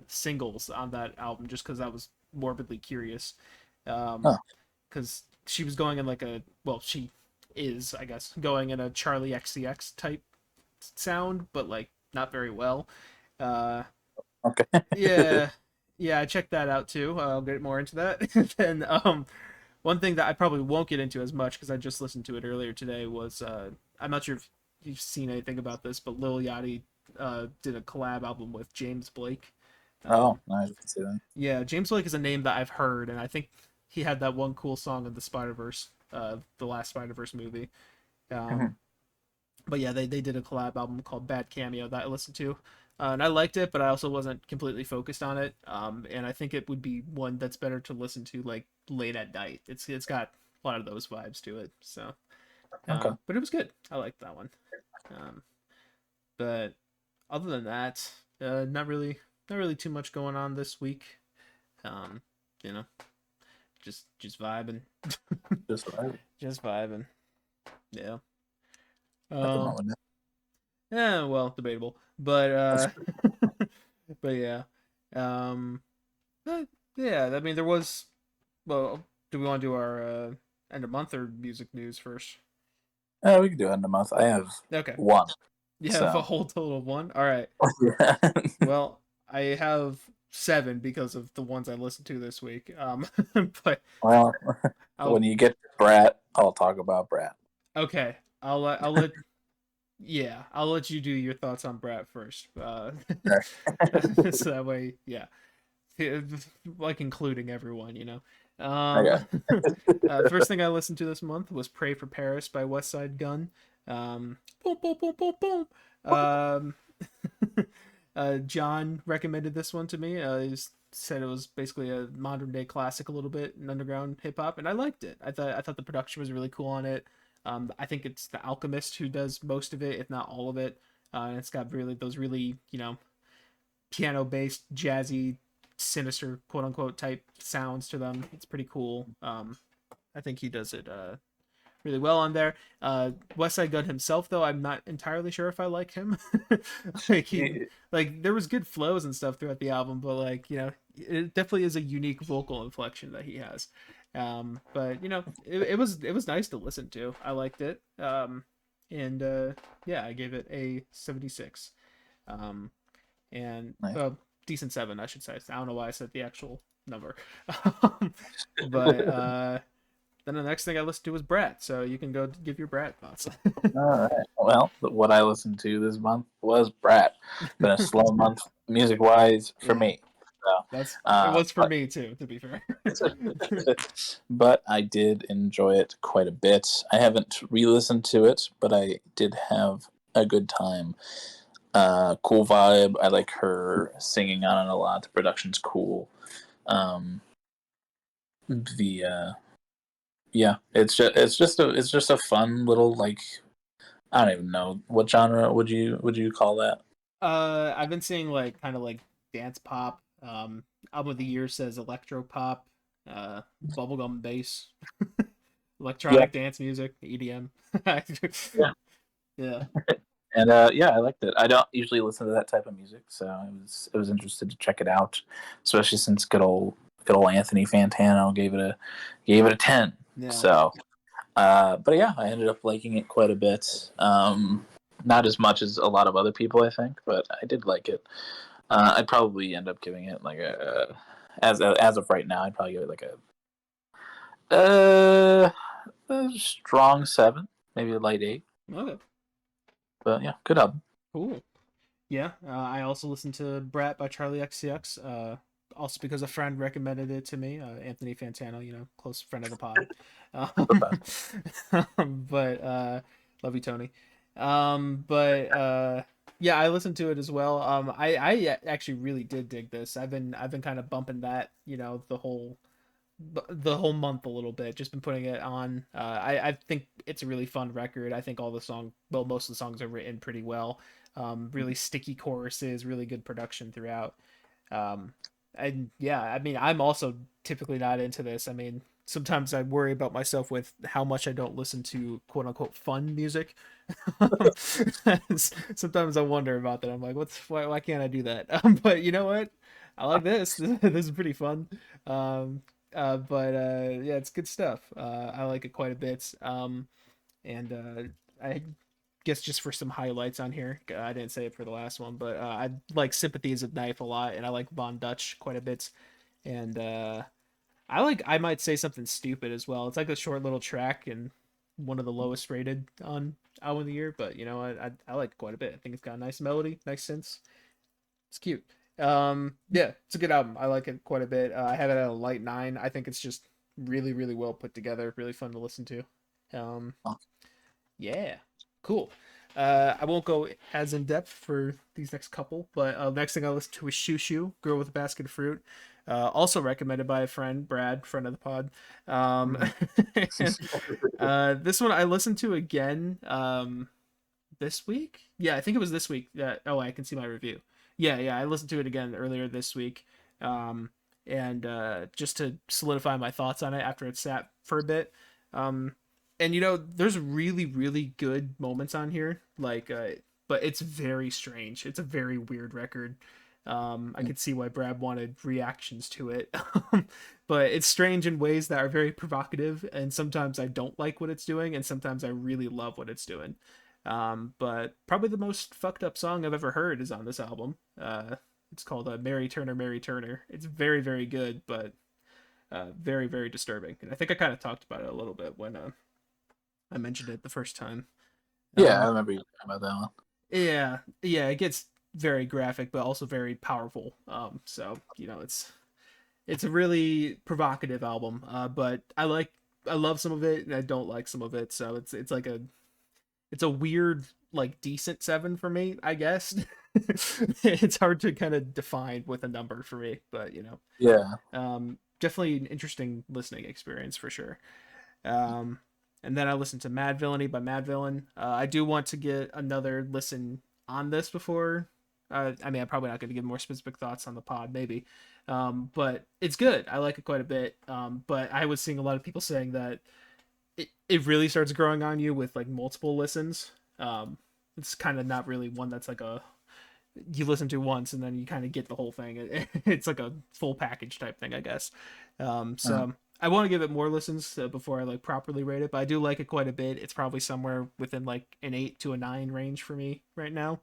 Speaker 1: singles on that album just because I was morbidly curious.
Speaker 2: Oh,
Speaker 1: Because she was going in like a she is, I guess, going in a Charlie XCX type sound, but like not very well. Uh,
Speaker 2: okay.
Speaker 1: yeah, yeah, I checked that out too. I'll get more into that. Then one thing that I probably won't get into as much because I just listened to it earlier today was I'm not sure if you've seen anything about this, but Lil Yachty did a collab album with James Blake.
Speaker 2: Oh,
Speaker 1: Um,
Speaker 2: nice. I can see that.
Speaker 1: yeah, James Blake is a name that I've heard, and I think he had that one cool song in the Spider Verse, the last Spider Verse movie. Um,
Speaker 2: Mhm.
Speaker 1: but yeah, they did a collab album called Bad Cameo that I listened to. And I liked it, but I also wasn't completely focused on it. And I think it would be one that's better to listen to like late at night. It's got a lot of those vibes to it. So,
Speaker 2: Okay.
Speaker 1: but it was good. I liked that one. Um, but other than that, not really too much going on this week. Um, you know, just vibing,
Speaker 2: Just right.
Speaker 1: just vibing. Yeah.
Speaker 2: Nothing
Speaker 1: Um.
Speaker 2: wrong with that.
Speaker 1: Yeah. Well, debatable, but but yeah. Um. But, yeah. I mean, there was. Well, do we want to do our end of month or music news first?
Speaker 2: We can do end of month. I have
Speaker 1: Okay.
Speaker 2: one.
Speaker 1: You have a
Speaker 2: So
Speaker 1: whole total of one. All right.
Speaker 2: yeah.
Speaker 1: Well, I have seven because of the ones I listened to this week. But
Speaker 2: Well, when
Speaker 1: I'll
Speaker 2: you get to Brat, I'll talk about Brat.
Speaker 1: okay. I'll let yeah. I'll let you do your thoughts on Brat first.
Speaker 2: Sure.
Speaker 1: So that way, yeah, like including everyone, you know.
Speaker 2: Okay.
Speaker 1: First thing I listened to this month was "Pray for Paris" by West Side Gun. Boom, boom, boom, boom, boom. Um, John recommended this one to me. He said it was basically a modern day classic, a little bit in underground hip hop, and I liked it. I thought the production was really cool on it. I think it's the Alchemist who does most of it, if not all of it. And it's got really those really piano based jazzy sinister quote unquote type sounds to them. It's pretty cool. I think he does it really well on there. West Side Gun himself, though, I'm not entirely sure if I like him. like he, like there was good flows and stuff throughout the album, but like it definitely is a unique vocal inflection that he has. But it was nice to listen to. I liked it. And yeah, I gave it a 76. Um, and
Speaker 2: Nice.
Speaker 1: decent seven, I should say. I don't know why I said the actual number. But then the next thing I listened to was Brat, so you can go give your Brat thoughts.
Speaker 2: All right. Well, what I listened to this month was Brat. Been a slow month music wise for
Speaker 1: Yeah,
Speaker 2: me. So,
Speaker 1: it was for
Speaker 2: but
Speaker 1: me too, to be fair.
Speaker 2: but I did enjoy it quite a bit. I haven't re-listened to it, but I did have a good time. Cool vibe. I like her singing on it a lot. The production's cool. Um, the yeah, it's just a fun little like I don't even know what genre would you call that.
Speaker 1: I've been seeing like kind of like dance pop. Album of the year says electro pop, bubblegum bass,
Speaker 2: Yeah,
Speaker 1: electronic dance music, EDM.
Speaker 2: yeah,
Speaker 1: Yeah,
Speaker 2: and yeah, I liked it. I don't usually listen to that type of music, so I was interested to check it out, especially since good old Anthony Fantano gave it a 10.
Speaker 1: yeah.
Speaker 2: So, but yeah, I ended up liking it quite a bit. Not as much as a lot of other people, I think, but I did like it. I'd probably end up giving it like as of right now, I'd probably give it like a strong 7, maybe a light 8.
Speaker 1: Okay,
Speaker 2: But yeah, good album.
Speaker 1: cool. Yeah, I also listened to Brat by Charlie XCX. Also because a friend recommended it to me, Anthony Fantano, close friend of the pod.
Speaker 2: The best.
Speaker 1: But love you, Tony. But yeah, I listened to it as well. I actually really did dig this. I've been kind of bumping that, the whole month a little bit. Just been putting it on. I think it's a really fun record. I think all the song, well, most of the songs are written pretty well. Really sticky choruses, really good production throughout. Um, and yeah, I mean, I'm also typically not into this. I mean, sometimes I worry about myself with how much I don't listen to quote unquote fun music. Sometimes I wonder about that. I'm like, why can't I do that? But you know what? I like this. This is pretty fun. Um, but yeah, it's good stuff. I like it quite a bit. And I guess just for some highlights on here, I didn't say it for the last one, but I like "Sympathies of Knife" a lot, and I like Von Dutch quite a bit. And I might say something stupid as well. It's like a short little track and one of the lowest rated on album of the year, but I like it quite a bit. I think it's got a nice melody, nice synths. It's cute. Yeah, it's a good album. I like it quite a bit. I have it at a light 9. I think it's just really, really well put together, really fun to listen to. Um, yeah, cool. I won't go as in depth for these next couple, but next thing I listened to was Shoo Shoo, Girl with a Basket of Fruit. Also recommended by a friend, Brad, friend of the pod. Um, and, this one I listened to again this week. Yeah, I think it was this week. Oh, I can see my review. Yeah, I listened to it again earlier this week. Um, and just to solidify my thoughts on it after it sat for a bit. Um, and there's really really good moments on here, like but it's very strange. It's a very weird record. I could see why Brad wanted reactions to it. But it's strange in ways that are very provocative, and sometimes I don't like what it's doing, and sometimes I really love what it's doing. But probably the most fucked up song I've ever heard is on this album. It's called Mary Turner, Mary Turner. It's very, very good, but very, very disturbing. And I think I kind of talked about it a little bit when I mentioned it the first time.
Speaker 2: Yeah, I
Speaker 1: Um,
Speaker 2: remember you talking about that one.
Speaker 1: yeah, yeah, it gets very graphic, but also very powerful. So it's a really provocative album. But I love some of it, and I don't like some of it. So it's a weird, like, decent 7 for me, I guess. It's hard to kind of define with a number for me, but
Speaker 2: Yeah.
Speaker 1: definitely an interesting listening experience for sure. um and then I listened to Mad Villainy by Mad Villain. I do want to get another listen on this before. I mean, I'm probably not going to give more specific thoughts on the pod, maybe. But it's good. I like it quite a bit. But I was seeing a lot of people saying that it really starts growing on you with like multiple listens. It's kind of not really one that's like a you listen to once and then you kind of get the whole thing. It's like a full package type thing, I guess.
Speaker 2: Uh,
Speaker 1: So I want to give it more listens before I like properly rate it, but I do like it quite a bit. It's probably somewhere within like an 8 to a 9 range for me right now.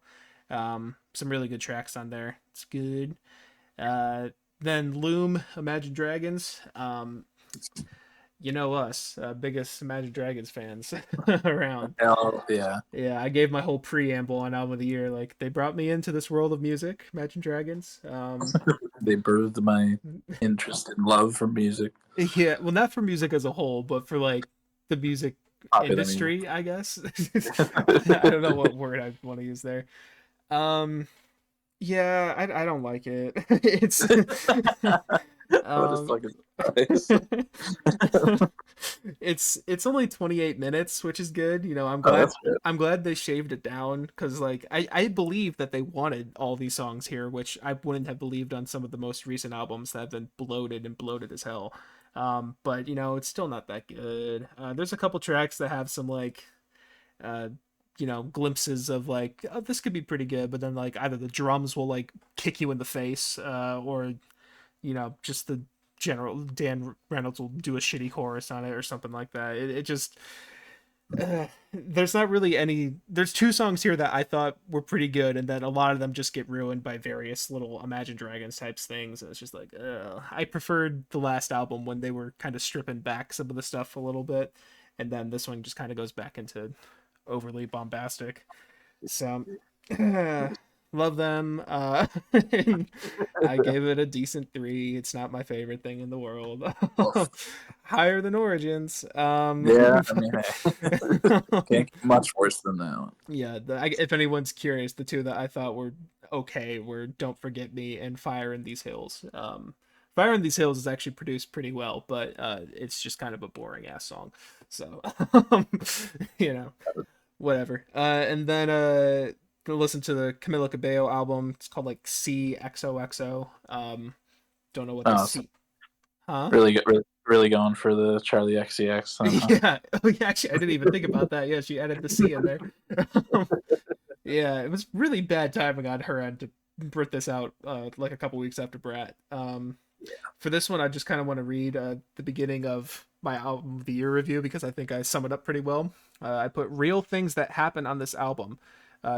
Speaker 1: Some really good tracks on there. It's good. Uh, then Loom, Imagine Dragons. You know us, biggest Imagine Dragons fans around.
Speaker 2: hell, yeah.
Speaker 1: Yeah, I gave my whole preamble on album of the year. Like, they brought me into this world of music, Imagine Dragons.
Speaker 2: They birthed my interest and love for music,
Speaker 1: Yeah, well, not for music as a whole, but for like the music
Speaker 2: popular music.
Speaker 1: industry, I guess. I don't know what word I want to use there. Um, yeah, I don't like it. It's
Speaker 2: What the
Speaker 1: um
Speaker 2: fuck is this?
Speaker 1: it's only 28 minutes, which is good. I'm
Speaker 2: Oh,
Speaker 1: glad
Speaker 2: that's good.
Speaker 1: they shaved it down, because like I believe that they wanted all these songs here, which I wouldn't have believed on some of the most recent albums that have been bloated and bloated as hell. But it's still not that good. There's a couple tracks that have some like uh glimpses of like, oh, this could be pretty good, but then like either the drums will like kick you in the face, or just the general Dan Reynolds will do a shitty chorus on it or something like that. It just there's not really any. There's two songs here that I thought were pretty good, and then a lot of them just get ruined by various little Imagine Dragons types things. And it's just like, I preferred the last album when they were kind of stripping back some of the stuff a little bit, and then this one just kind of goes back into overly bombastic. So, love them. I gave it a decent 3. It's not my favorite thing in the world.
Speaker 2: Oof.
Speaker 1: Higher than Origins.
Speaker 2: Yeah, I mean, hey, can't get much worse than that one.
Speaker 1: Yeah. If anyone's curious, the two that I thought were okay were "Don't Forget Me" and "Fire in These Hills." "Fire in These Hills" is actually produced pretty well, but it's just kind of a boring ass song. So, you know, whatever. And then listen to the Camila Cabello album. It's called like CXOXO. Don't know what the
Speaker 2: Oh, so
Speaker 1: C. Huh?
Speaker 2: really, really going for the Charlie XCX. Huh?
Speaker 1: Yeah. Oh, yeah. Actually, I didn't even think about that. Yeah, she added the C in there. Yeah, it was really bad timing on her end to put this out like a couple weeks after Brat. For this one, I just kind of want to read the beginning of my album of the year review, because I think I sum it up pretty well. I put real things that happen on this album.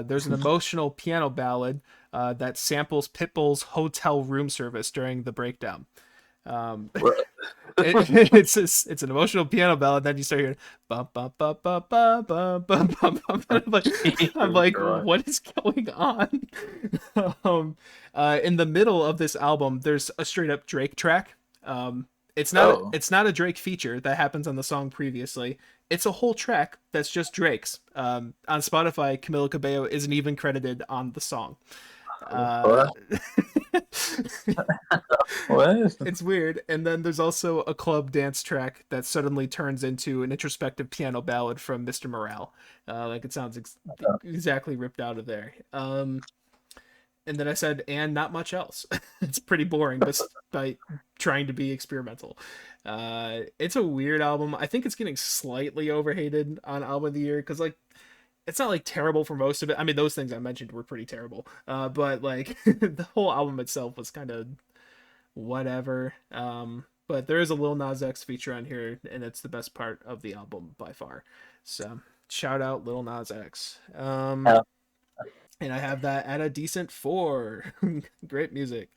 Speaker 1: There's an emotional piano ballad that samples Pitbull's hotel room service during the breakdown. Um,
Speaker 2: What?
Speaker 1: it's an emotional piano ballad. Then you start hearing bum bum bum bum bum bum bum bum bum. I'm
Speaker 2: Jesus
Speaker 1: like,
Speaker 2: Christ.
Speaker 1: what is going on? um, in the middle of this album, there's a straight up Drake track.
Speaker 2: Oh,
Speaker 1: It's not a Drake feature that happens on the song previously. It's a whole track that's just Drake's. On Spotify, Camila Cabello isn't even credited on the song. Uh,
Speaker 2: what? What?
Speaker 1: it's weird. And then there's also a club dance track that suddenly turns into an introspective piano ballad from Mr. Morale. Like, it sounds exactly ripped out of there. and then I said, and not much else. It's pretty boring, but by trying to be experimental. It's a weird album. I think it's getting slightly overhated on album of the year because like it's not like terrible for most of it. I mean, those things I mentioned were pretty terrible. But like the whole album itself was kind of whatever. But there is a Lil Nas X feature on here, and it's the best part of the album by far. So shout out Lil Nas X.
Speaker 2: Yeah,
Speaker 1: And I have that at a decent 4. Great music.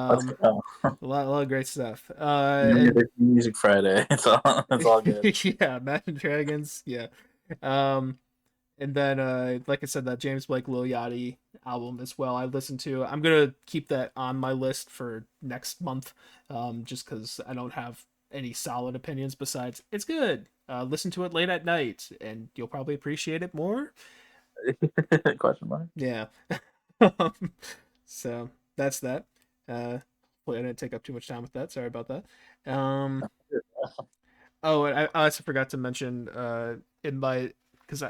Speaker 2: let's
Speaker 1: Um,
Speaker 2: go.
Speaker 1: a lot of great stuff. And
Speaker 2: Music Friday. It's all good.
Speaker 1: yeah, Imagine Dragons. Yeah. Um, and then like I said, that James Blake Lil Yachty album as well. I listened to. I'm gonna keep that on my list for next month, just because I don't have any solid opinions besides it's good. Listen to it late at night, and you'll probably appreciate it more.
Speaker 2: Question mark.
Speaker 1: Yeah. So that's that. Hopefully I didn't take up too much time with that. Sorry about that. Um, oh, and I also forgot to mention in my because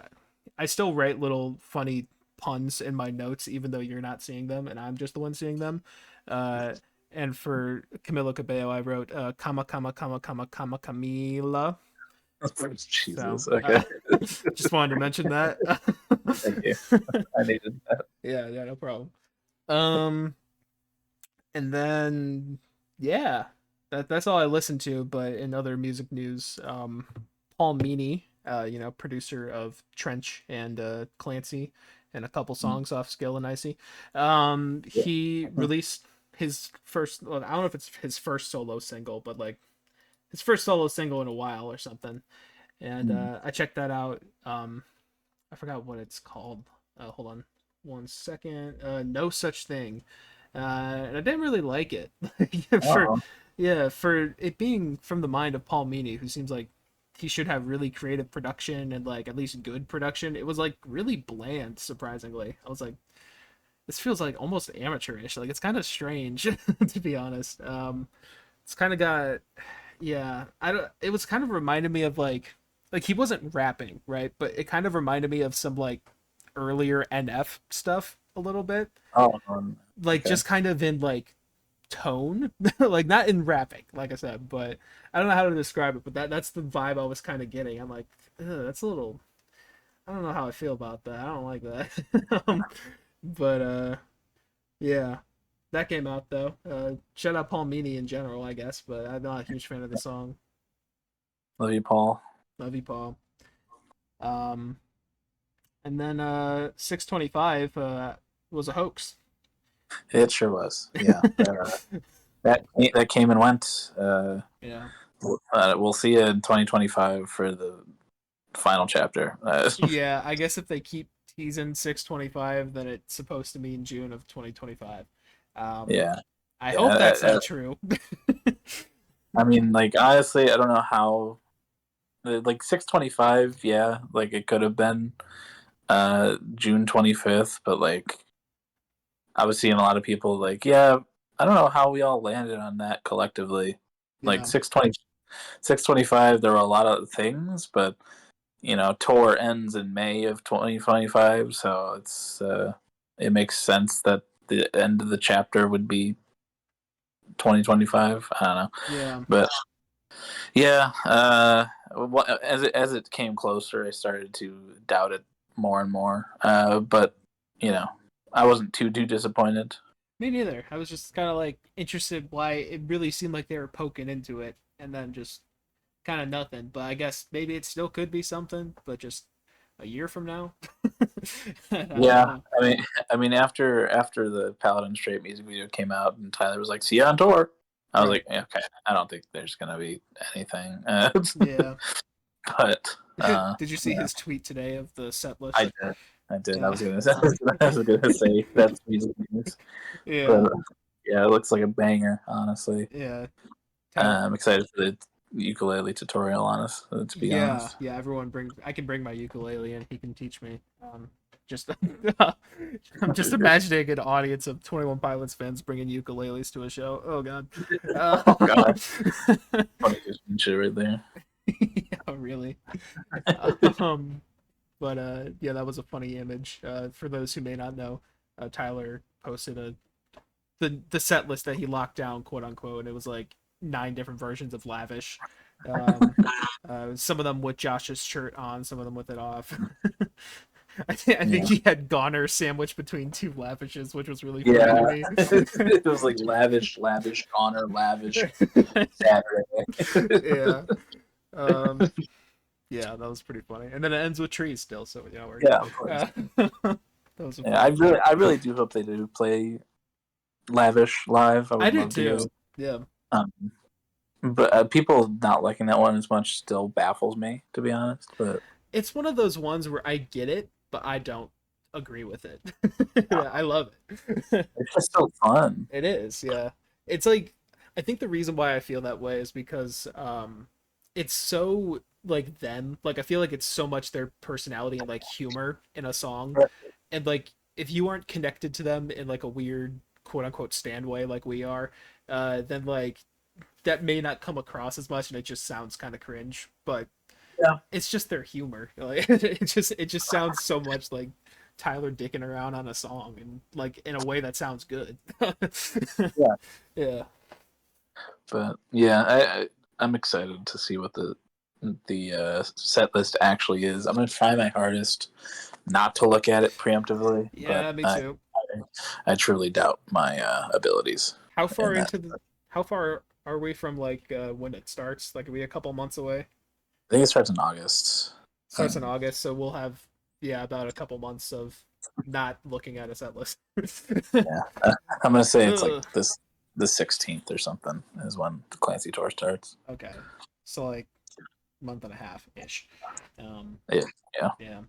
Speaker 1: I still write little funny puns in my notes even though you're not seeing them and I'm just the one seeing them. Uh, and for Camila Cabello, I wrote comma comma comma comma comma Camila. So
Speaker 2: Jesus. Okay.
Speaker 1: just wanted to mention that.
Speaker 2: Thank you. I needed that.
Speaker 1: Yeah, no problem. Um, and then yeah, that's all I listened to. But in other music news, Paul Meany, producer of Trench and Clancy, and a couple
Speaker 2: Mm,
Speaker 1: songs off Skill and Icy,
Speaker 2: yeah.
Speaker 1: he released his first. Well, I don't know if it's his first solo single, but like his first solo single in a while or something. And
Speaker 2: Mm.
Speaker 1: I checked that out. I forgot what it's called. Hold on one second. No Such Thing. And I didn't really like it. for
Speaker 2: Oh,
Speaker 1: yeah, for it being from the mind of Paul Meany, who seems like he should have really creative production and like at least good production. It was like really bland, surprisingly. I was like, this feels like almost amateurish. Like it's kind of strange, to be honest. It's kind of got, yeah. I don't. It was kind of reminded me of like he wasn't rapping, right? But it kind of reminded me of some like earlier NF stuff a little bit,
Speaker 2: oh,
Speaker 1: like
Speaker 2: okay.
Speaker 1: just kind of in like tone, like not in rapping, like I said. But I don't know how to describe it, but that's the vibe I was kind of getting. I'm like, that's a little. I don't know how I feel about that. I don't like that. But yeah, that came out though. Shout out Paul Meany in general, I guess, but I'm not a huge fan of the song.
Speaker 2: Love you, Paul.
Speaker 1: Love you, Paul. Um, and then 625 was a hoax.
Speaker 2: It sure was. Yeah. That came and went.
Speaker 1: Yeah.
Speaker 2: We'll see you in 2025 for the final chapter.
Speaker 1: Yeah, I guess if they keep teasing 625, then it's supposed to mean June of 2025. Um,
Speaker 2: Yeah.
Speaker 1: I hope
Speaker 2: Yeah.
Speaker 1: that's not true.
Speaker 2: I mean, like honestly, I don't know how. Like 625, yeah, like it could have been June 25th, but like I was seeing a lot of people like, yeah, I don't know how we all landed on that collectively. Like
Speaker 1: Yeah.
Speaker 2: 625, there were a lot of things, but tour ends in May of 2025, so it makes sense that the end of the chapter would be 2025. I don't know,
Speaker 1: Yeah.
Speaker 2: but yeah, as it came closer, I started to doubt it more and more. But you know, I wasn't too disappointed.
Speaker 1: Me neither. I was just kind of like interested why it really seemed like they were poking into it and then just kind of nothing. But I guess maybe it still could be something, but just a year from now. I don't
Speaker 2: Yeah,
Speaker 1: know.
Speaker 2: I mean, after the Paladin Straight music video came out, and Tyler was like, "See you on tour," I was
Speaker 1: Right.
Speaker 2: like, yeah, "Okay, I don't think there's gonna be anything."
Speaker 1: Yeah.
Speaker 2: But
Speaker 1: Did you see
Speaker 2: yeah,
Speaker 1: his tweet today of the set
Speaker 2: I
Speaker 1: list?
Speaker 2: did. I did. I
Speaker 1: Yeah.
Speaker 2: was gonna say, I was gonna say that's music news,
Speaker 1: Yeah.
Speaker 2: but yeah, it looks like a banger, honestly.
Speaker 1: Yeah. Tyler.
Speaker 2: I'm excited for the ukulele tutorial, to be
Speaker 1: Yeah.
Speaker 2: honest.
Speaker 1: Yeah. Everyone bring. I can bring my ukulele and he can teach me. Just I'm just imagining an audience of 21 Pilots fans bringing ukuleles to a show. Oh God.
Speaker 2: Oh god, funny shit right there.
Speaker 1: Yeah, really. Um, but yeah, that was a funny image. For those who may not know, Tyler posted the set list that he locked down, quote unquote, and it was like 9 different versions of Lavish. Um, some of them with Josh's shirt on, some of them with it off. I think
Speaker 2: Yeah.
Speaker 1: he had Goner sandwiched between 2 lavishes, which was really funny to
Speaker 2: Yeah.
Speaker 1: me.
Speaker 2: It was like lavish, lavish, honor, lavish, Saturday.
Speaker 1: Yeah. Um, yeah, that was pretty funny. And then it ends with trees still, so yeah, we're
Speaker 2: Yeah,
Speaker 1: good.
Speaker 2: of course.
Speaker 1: That was a
Speaker 2: Yeah,
Speaker 1: funny thing.
Speaker 2: I really do hope they do play lavish live. I
Speaker 1: I
Speaker 2: would
Speaker 1: do
Speaker 2: love to go.
Speaker 1: too. Yeah.
Speaker 2: Um, but people not liking that one as much still baffles me, to be honest. But
Speaker 1: It's one of those ones where I get it, but I don't agree with it. I love it.
Speaker 2: it's just so fun.
Speaker 1: It is, yeah. It's like I think the reason why I feel that way is because it's so like them. Like I feel like it's so much their personality and like humor in a song. And like if you aren't connected to them in like a weird quote unquote stand way like we are, then like that may not come across as much and it just sounds kind of cringe. But
Speaker 2: Yeah,
Speaker 1: it's just their humor. Like it just sounds so much like Tyler dicking around on a song and like in a way that sounds good.
Speaker 2: yeah.
Speaker 1: Yeah.
Speaker 2: But yeah, I'm excited to see what the set list actually is. I'm gonna try my hardest not to look at it preemptively, but
Speaker 1: Yeah, me too.
Speaker 2: I truly doubt my abilities
Speaker 1: How
Speaker 2: in
Speaker 1: far
Speaker 2: that.
Speaker 1: into the how far are we from like when it starts? Like are we a couple months away?
Speaker 2: I think it starts in August.
Speaker 1: Starts in
Speaker 2: Um,
Speaker 1: August, so we'll have yeah, about a couple months of not looking at a set list.
Speaker 2: yeah, I'm gonna say it's like
Speaker 1: Ugh.
Speaker 2: the 16th or something is when the Clancy tour starts.
Speaker 1: Okay. So like month and a half ish. Um
Speaker 2: Yeah, yeah,
Speaker 1: yeah.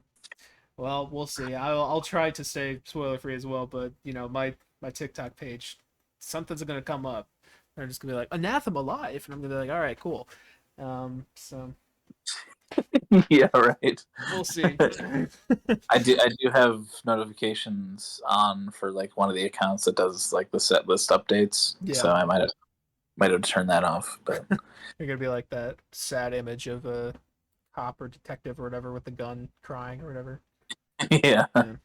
Speaker 1: Well, we'll see. I'll try to stay spoiler free as well, but you know, my TikTok page, something's gonna come up. They're just gonna be like anathema live, and I'm gonna be like, all right, cool. So
Speaker 2: yeah, right.
Speaker 1: we'll see.
Speaker 2: I do have notifications on for like one of the accounts that does like the set list updates,
Speaker 1: Yeah,
Speaker 2: so I might have turned that off. But
Speaker 1: you're gonna be like that sad image of a cop or detective or whatever with the gun crying or whatever.
Speaker 2: yeah,
Speaker 1: Yeah.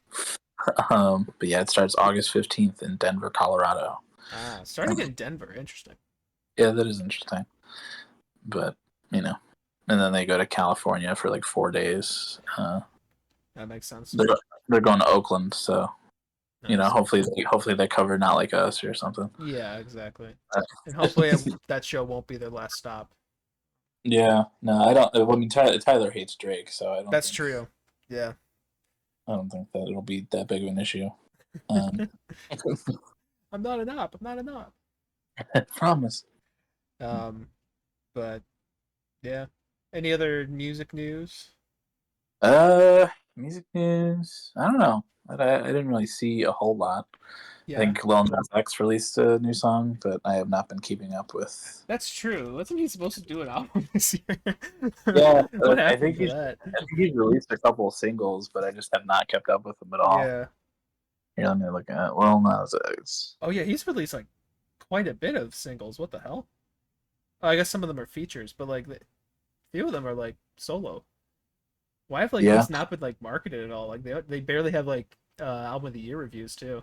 Speaker 2: but yeah, it starts August 15th in Denver, Colorado.
Speaker 1: Ah, starting in Denver. Interesting.
Speaker 2: Yeah, that is interesting. But you know, and then they go to California for like 4 days.
Speaker 1: That makes sense.
Speaker 2: They're they're going to Oakland, so
Speaker 1: Nice.
Speaker 2: hopefully they cover Not Like Us or something.
Speaker 1: Yeah, exactly.
Speaker 2: Uh,
Speaker 1: And hopefully that show won't be their last stop.
Speaker 2: yeah, no, I don't. I mean, Tyler hates Drake, so
Speaker 1: That's true. Yeah.
Speaker 2: I don't think that it'll be that big of an issue. Um,
Speaker 1: I'm not an op. I'm not an op.
Speaker 2: I promise.
Speaker 1: Um, but yeah. Any other music news?
Speaker 2: Music news. I don't know. I didn't really see a whole lot. I
Speaker 1: Yeah,
Speaker 2: think Lil Nas X released a new song, but I have not been keeping up with.
Speaker 1: that's true. Wasn't he supposed to do an album this year?
Speaker 2: Yeah,
Speaker 1: What happened to that?
Speaker 2: I think he's released a couple of singles, but I just have not kept up with them at all.
Speaker 1: Yeah.
Speaker 2: Here, let me look at Lil Nas X.
Speaker 1: Oh yeah, he's released like quite a bit of singles. What the hell? Oh, I guess some of them are features, but like a few of them are like solo. Why have like
Speaker 2: Yeah.
Speaker 1: these not been like marketed at all? Like they barely have like album of the year reviews too.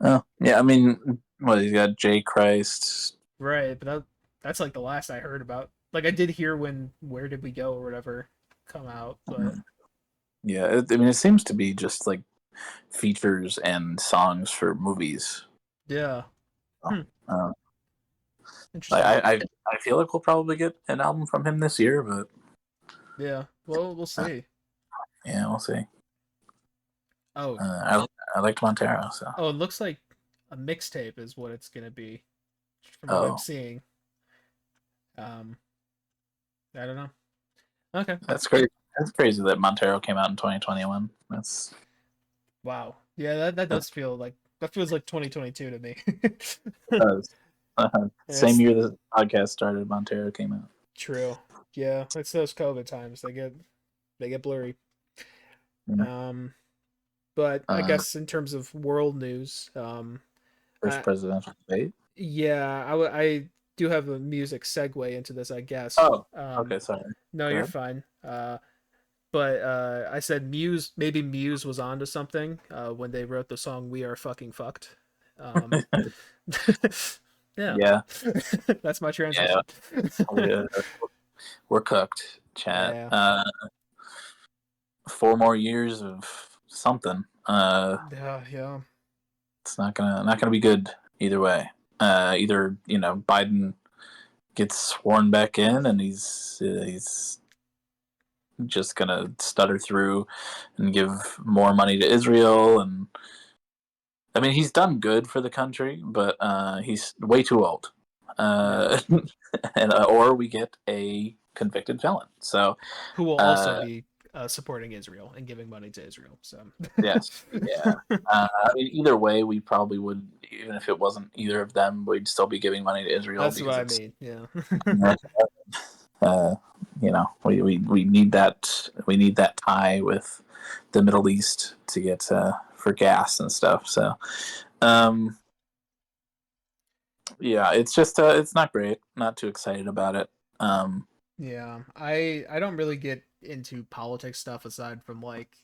Speaker 2: Oh, yeah. I mean, what he's got? J Christ.
Speaker 1: Right, but that's like the last I heard about. Like I did hear when Where Did We Go or whatever come out, but
Speaker 2: Yeah, I mean, it seems to be just like features and songs for movies.
Speaker 1: yeah. Hmm,
Speaker 2: Uh,
Speaker 1: interesting.
Speaker 2: I feel like we'll probably get an album from him this year, but
Speaker 1: Yeah. Well, we'll see.
Speaker 2: yeah, we'll see.
Speaker 1: Oh,
Speaker 2: I liked Montero, so
Speaker 1: oh, it looks like a mixtape is what it's gonna be, from what I'm
Speaker 2: oh,
Speaker 1: seeing. Um, I don't know. Okay.
Speaker 2: that's crazy. That's crazy that Montero came out in 2021. That's
Speaker 1: Wow. Yeah, that
Speaker 2: that
Speaker 1: does feel like that feels like 2022 to me.
Speaker 2: does. Same
Speaker 1: It's
Speaker 2: year the podcast started, Montero came out.
Speaker 1: true. Yeah, it's those COVID times. They get blurry.
Speaker 2: Yeah.
Speaker 1: Um, but I
Speaker 2: Uh,
Speaker 1: guess in terms of world news,
Speaker 2: First
Speaker 1: I,
Speaker 2: presidential debate.
Speaker 1: yeah, I do have a music segue into this, I guess.
Speaker 2: Oh, okay, sorry.
Speaker 1: No,
Speaker 2: Go
Speaker 1: you're
Speaker 2: ahead.
Speaker 1: fine. But I said Muse, maybe Muse was onto something when they wrote the song "We Are Fucking Fucked." Um, yeah,
Speaker 2: Yeah,
Speaker 1: that's my
Speaker 2: yeah,
Speaker 1: transition.
Speaker 2: we're, we're cooked, chat.
Speaker 1: Yeah,
Speaker 2: 4 more years of something.
Speaker 1: yeah, yeah.
Speaker 2: It's not gonna be good either way. Either Biden gets sworn back in and he's just gonna stutter through and give more money to Israel. And I mean, he's done good for the country, but he's way too old.
Speaker 1: Yeah.
Speaker 2: Uh, and or we get a convicted felon. So
Speaker 1: Who will also
Speaker 2: uh,
Speaker 1: be supporting Israel and giving money to Israel. So
Speaker 2: yes, yeah. I mean, either way, we probably would, even if it wasn't either of them, we'd still be giving money to Israel
Speaker 1: that's what
Speaker 2: because
Speaker 1: I
Speaker 2: it's,
Speaker 1: mean. Yeah.
Speaker 2: uh, we need that tie with the Middle East to get for gas and stuff. So, um, yeah, it's just it's not great. Not too excited about it.
Speaker 1: Yeah, I don't really get into politics stuff aside from like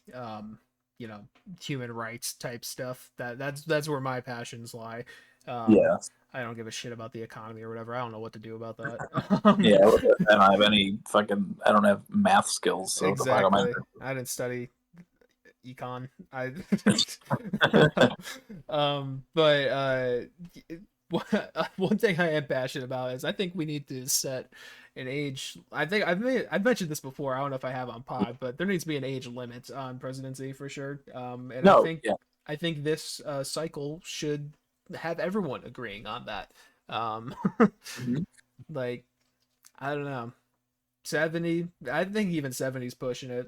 Speaker 1: you know human rights type stuff. That's where my passions lie. Um,
Speaker 2: Yeah,
Speaker 1: I don't give a shit about the economy or whatever. I don't know what to do about that.
Speaker 2: yeah. I don't have any fucking. I don't have math skills, so the fuck am I?
Speaker 1: Exactly. I didn't study econ. I but one thing I am passionate about is I think we need to set an age. I think I've mentioned this before. I don't know if I have on pod, but there needs to be an age limit on presidency for sure. And
Speaker 2: No, yeah.
Speaker 1: I think this cycle should have everyone agreeing on that. Um,
Speaker 2: Mhm.
Speaker 1: like I don't know. 70, I think even 70's pushing it.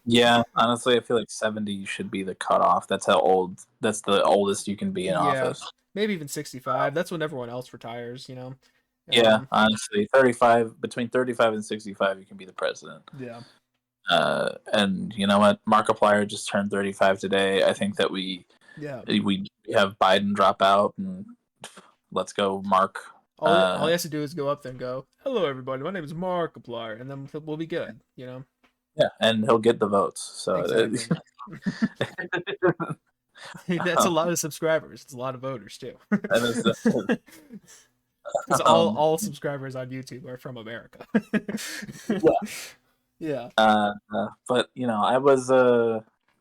Speaker 2: Yeah, honestly, I feel like 70 should be the cutoff. That's how old. That's the oldest you can be in
Speaker 1: Yeah,
Speaker 2: office.
Speaker 1: maybe even 65. That's when everyone else retires,
Speaker 2: Yeah,
Speaker 1: Um,
Speaker 2: honestly, 35 between 35 and 65, you can be the president.
Speaker 1: yeah.
Speaker 2: And you know what? Markiplier just turned 35 today. I think that
Speaker 1: Yeah.
Speaker 2: we have Biden drop out and let's go, Mark.
Speaker 1: All he has to do is go up there and go, "Hello, everybody. My name is Markiplier," and then we'll be good.
Speaker 2: Yeah, and he'll get the votes. So
Speaker 1: Exactly. That's a lot of subscribers. It's a lot of voters too.
Speaker 2: and it's,
Speaker 1: Because
Speaker 2: um,
Speaker 1: all subscribers on YouTube are from America.
Speaker 2: yeah.
Speaker 1: Yeah.
Speaker 2: But I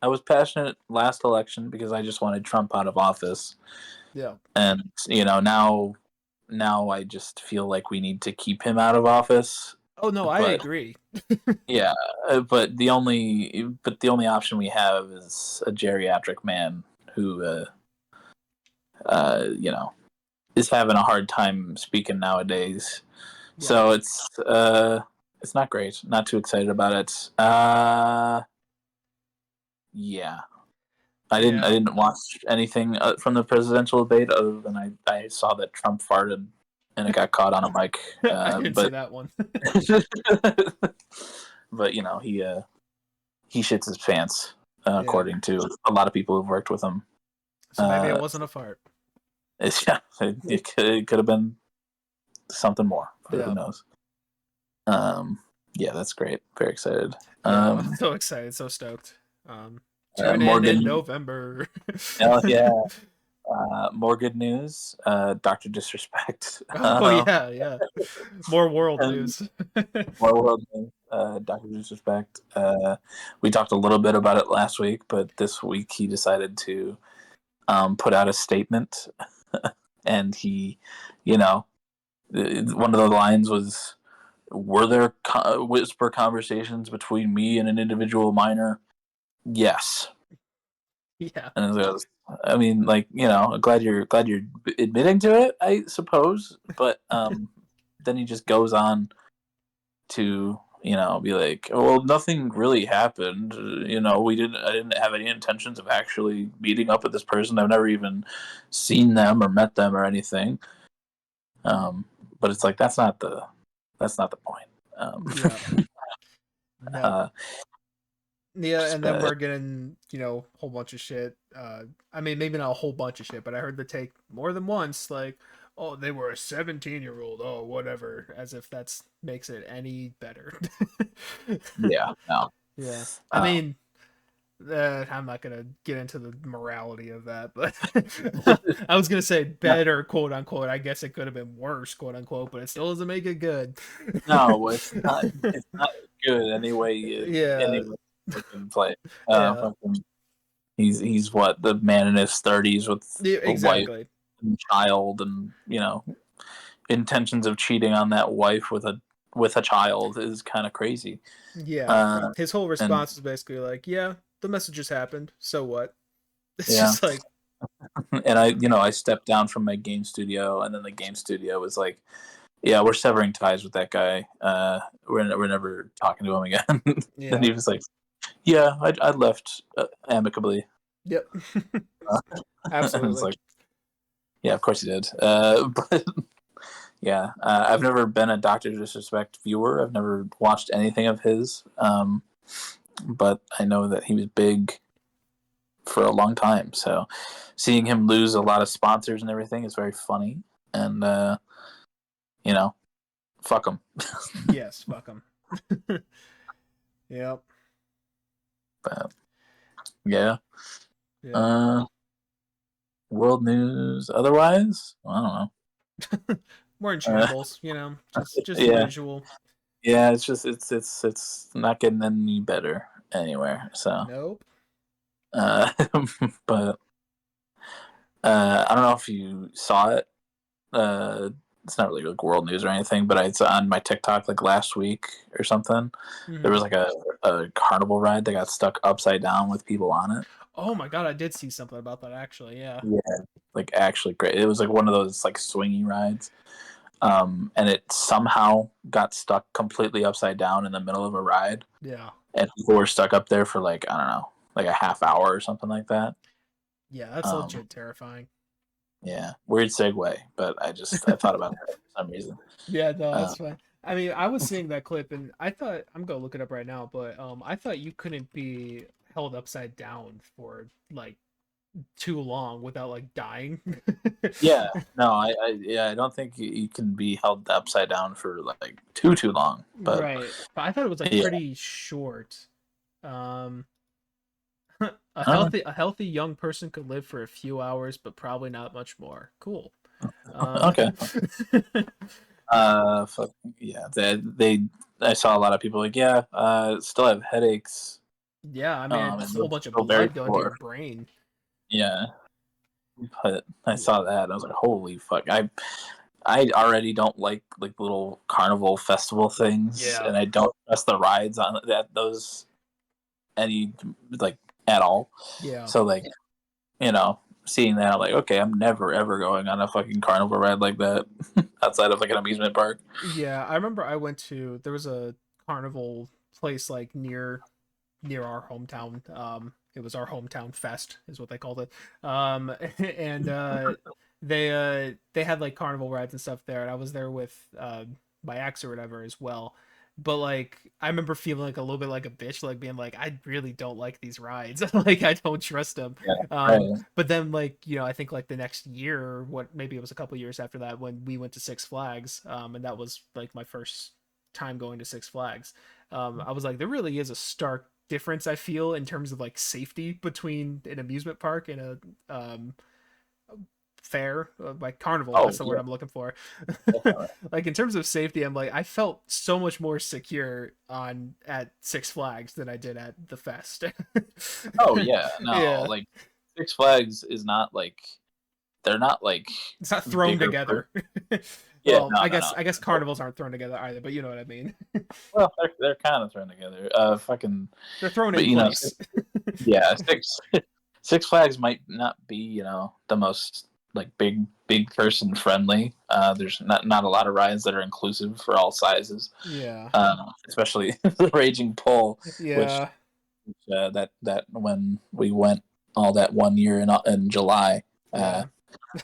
Speaker 2: was passionate last election because I just wanted Trump out of office,
Speaker 1: Yeah.
Speaker 2: and now I just feel like we need to keep him out of office.
Speaker 1: Oh no, I
Speaker 2: But
Speaker 1: agree.
Speaker 2: yeah, but the only option we have is a geriatric man who uh, you know is having a hard time speaking nowadays.
Speaker 1: Yeah.
Speaker 2: So it's not great. Not too excited about it. Yeah. I didn't. I
Speaker 1: Yeah.
Speaker 2: didn't watch anything from the presidential debate other than I saw that Trump farted and it got caught on a mic.
Speaker 1: I didn't see
Speaker 2: But
Speaker 1: that one.
Speaker 2: but he shits his pants
Speaker 1: Yeah.
Speaker 2: according to a lot of people who've worked with him.
Speaker 1: So maybe it
Speaker 2: Uh,
Speaker 1: wasn't a fart.
Speaker 2: yeah, it could have been something more, but who
Speaker 1: Yeah.
Speaker 2: knows? Yeah, that's great. Very excited.
Speaker 1: Yeah. I'm
Speaker 2: Um,
Speaker 1: so excited. So stoked. Tune
Speaker 2: more good.
Speaker 1: in November.
Speaker 2: Oh yeah, more good news. Doctor Disrespect.
Speaker 1: Oh yeah, yeah. More world
Speaker 2: And
Speaker 1: news.
Speaker 2: more world news. Doctor Disrespect. We talked a little bit about it last week, but this week he decided to put out a statement, and he, you know, one of the lines was, "Were there whisper conversations between me and an individual minor?" Yes.
Speaker 1: Yeah.
Speaker 2: And it goes, I mean, like, glad you're admitting to it, I suppose. But then he just goes on to be like, well, nothing really happened. I didn't have any intentions of actually meeting up with this person. I've never even seen them or met them or anything. Um, but it's like that's not the point.
Speaker 1: Yeah. No.
Speaker 2: Uh,
Speaker 1: Yeah, and then
Speaker 2: uh,
Speaker 1: we're getting, a whole bunch of shit. I mean, maybe not a whole bunch of shit, but I heard the take more than once, like, oh, they were a 17-year-old. Oh, whatever. As if that's makes it any better.
Speaker 2: Yeah, no.
Speaker 1: Yeah. I
Speaker 2: Uh,
Speaker 1: mean, I'm not gonna get into the morality of that, but I was gonna say
Speaker 2: no,
Speaker 1: better, quote unquote. I guess it could have been worse, quote unquote, but it still doesn't make it good.
Speaker 2: no, it's not. It's not good
Speaker 1: Yeah,
Speaker 2: any way you can play it.
Speaker 1: yeah,
Speaker 2: Fucking, he's what, the man in his 30s with
Speaker 1: yeah,
Speaker 2: a wife
Speaker 1: exactly.
Speaker 2: and child, and intentions of cheating on that wife with a child is kind of crazy.
Speaker 1: Yeah,
Speaker 2: Uh,
Speaker 1: his whole
Speaker 2: and
Speaker 1: response is basically like, "Yeah, the message has happened. So what?" It's
Speaker 2: yeah,
Speaker 1: just like,
Speaker 2: and I stepped down from my game studio, and then the game studio was like, "Yeah, we're severing ties with that guy. We're never talking to him again." And
Speaker 1: yeah,
Speaker 2: he was like, "Yeah, I left amicably."
Speaker 1: yep,
Speaker 2: And it's
Speaker 1: absolutely.
Speaker 2: like, "Yeah, of course he did." But yeah, I've never been a Doctor Disrespect viewer. I've never watched anything of his, but I know that he was big for a long time. So seeing him lose a lot of sponsors and everything is very funny. And you know, fuck him.
Speaker 1: Yes, fuck him. Yep,
Speaker 2: But yeah.
Speaker 1: yeah.
Speaker 2: Uh, world news. Otherwise, I don't
Speaker 1: More in
Speaker 2: know.
Speaker 1: shambles, just the
Speaker 2: Yeah,
Speaker 1: usual.
Speaker 2: yeah. It's just it's not getting any better anywhere. So,
Speaker 1: Nope.
Speaker 2: uh, but I don't know if you saw it. Uh, it's not really like world news or anything, but it's on my TikTok like last week or something. There
Speaker 1: Hmm.
Speaker 2: was like a carnival ride that got stuck upside down with people on it.
Speaker 1: Oh my god, I did see something about that actually. Yeah,
Speaker 2: Yeah, like actually great. It was like one of those like swingy rides. And it somehow got stuck completely upside down in the middle of a ride,
Speaker 1: yeah,
Speaker 2: and people were stuck up there for like, I don't know, like a half hour or something like that.
Speaker 1: yeah. That's
Speaker 2: Um,
Speaker 1: legit terrifying.
Speaker 2: yeah, weird segue, but I thought about that for some reason.
Speaker 1: Yeah, no,
Speaker 2: Uh,
Speaker 1: that's fine. I mean, I was seeing that clip and I thought I'm gonna look it up right now, but I thought you couldn't be held upside down for like too long without like dying.
Speaker 2: yeah, no, yeah, I don't think you can be held upside down for like too long, but
Speaker 1: Right. But I thought it was like
Speaker 2: yeah,
Speaker 1: pretty short. Um a
Speaker 2: I don't
Speaker 1: healthy young person could live for a few hours, but probably not much more. Cool.
Speaker 2: know.
Speaker 1: Um
Speaker 2: Okay. Fuck, yeah, I saw a lot of people like, yeah, still have headaches.
Speaker 1: yeah, I mean
Speaker 2: And
Speaker 1: it's a whole
Speaker 2: look
Speaker 1: bunch of
Speaker 2: still very
Speaker 1: blood going to your
Speaker 2: poor.
Speaker 1: brain.
Speaker 2: Yeah, but I
Speaker 1: Yeah.
Speaker 2: saw that and I was like, holy fuck! I already don't like little carnival festival things,
Speaker 1: Yeah.
Speaker 2: and I don't trust the rides on those any like at all.
Speaker 1: Yeah.
Speaker 2: So like, you know, seeing that, I'm like, okay, I'm never ever going on a fucking carnival ride like that outside of like an amusement park.
Speaker 1: Yeah, I remember I went to there was a carnival place like near our hometown. It was our hometown fest, is what they called it. And they had like carnival rides and stuff there, and I was there with my ex or whatever as well. But like, I remember feeling like a little bit like a bitch, like being like, I really don't like these rides. Like, I don't trust them.
Speaker 2: Yeah, right.
Speaker 1: But then like, I think like the next year, or what maybe it was a couple years after that, when we went to Six Flags, and that was like my first time going to Six Flags. I was like, there really is a stark difference I feel in terms of like safety between an amusement park and a fair, like carnival.
Speaker 2: Oh
Speaker 1: That's the word
Speaker 2: yeah,
Speaker 1: I'm looking for.
Speaker 2: definitely.
Speaker 1: Like in terms of safety, I'm like I felt so much more secure on at Six Flags than I did at the fest.
Speaker 2: Oh yeah, no,
Speaker 1: Yeah,
Speaker 2: like Six Flags is not like they're not like
Speaker 1: it's not thrown
Speaker 2: bigger.
Speaker 1: together.
Speaker 2: Yeah,
Speaker 1: Well,
Speaker 2: no,
Speaker 1: I
Speaker 2: no,
Speaker 1: guess
Speaker 2: no.
Speaker 1: I guess carnivals aren't thrown together either, but you know what I mean.
Speaker 2: Well, they're kind of thrown together. Fucking,
Speaker 1: They're thrown
Speaker 2: but
Speaker 1: in place.
Speaker 2: yeah, Six Flags might not be the most like big person friendly. There's not a lot of rides that are inclusive for all sizes.
Speaker 1: Yeah,
Speaker 2: Especially the Raging Bull, which
Speaker 1: yeah.
Speaker 2: that when we went all that one year in July, uh,
Speaker 1: Yeah.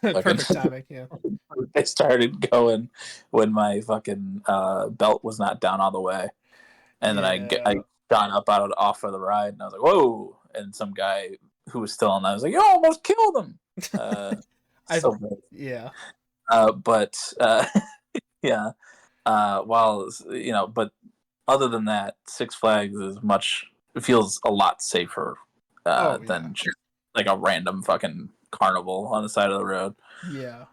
Speaker 2: fucking
Speaker 1: Perfect timing. Yeah.
Speaker 2: I started going when my fucking belt was not down all the way, and then I
Speaker 1: Yeah.
Speaker 2: got up out off of the ride, and I was like, whoa! And some guy who was still on that was like, you almost killed him. Uh,
Speaker 1: I
Speaker 2: so bad.
Speaker 1: yeah.
Speaker 2: But yeah, while but other than that, Six Flags is it feels a lot safer
Speaker 1: Oh yeah.
Speaker 2: than just like a random fucking carnival on the side of the road.
Speaker 1: Yeah.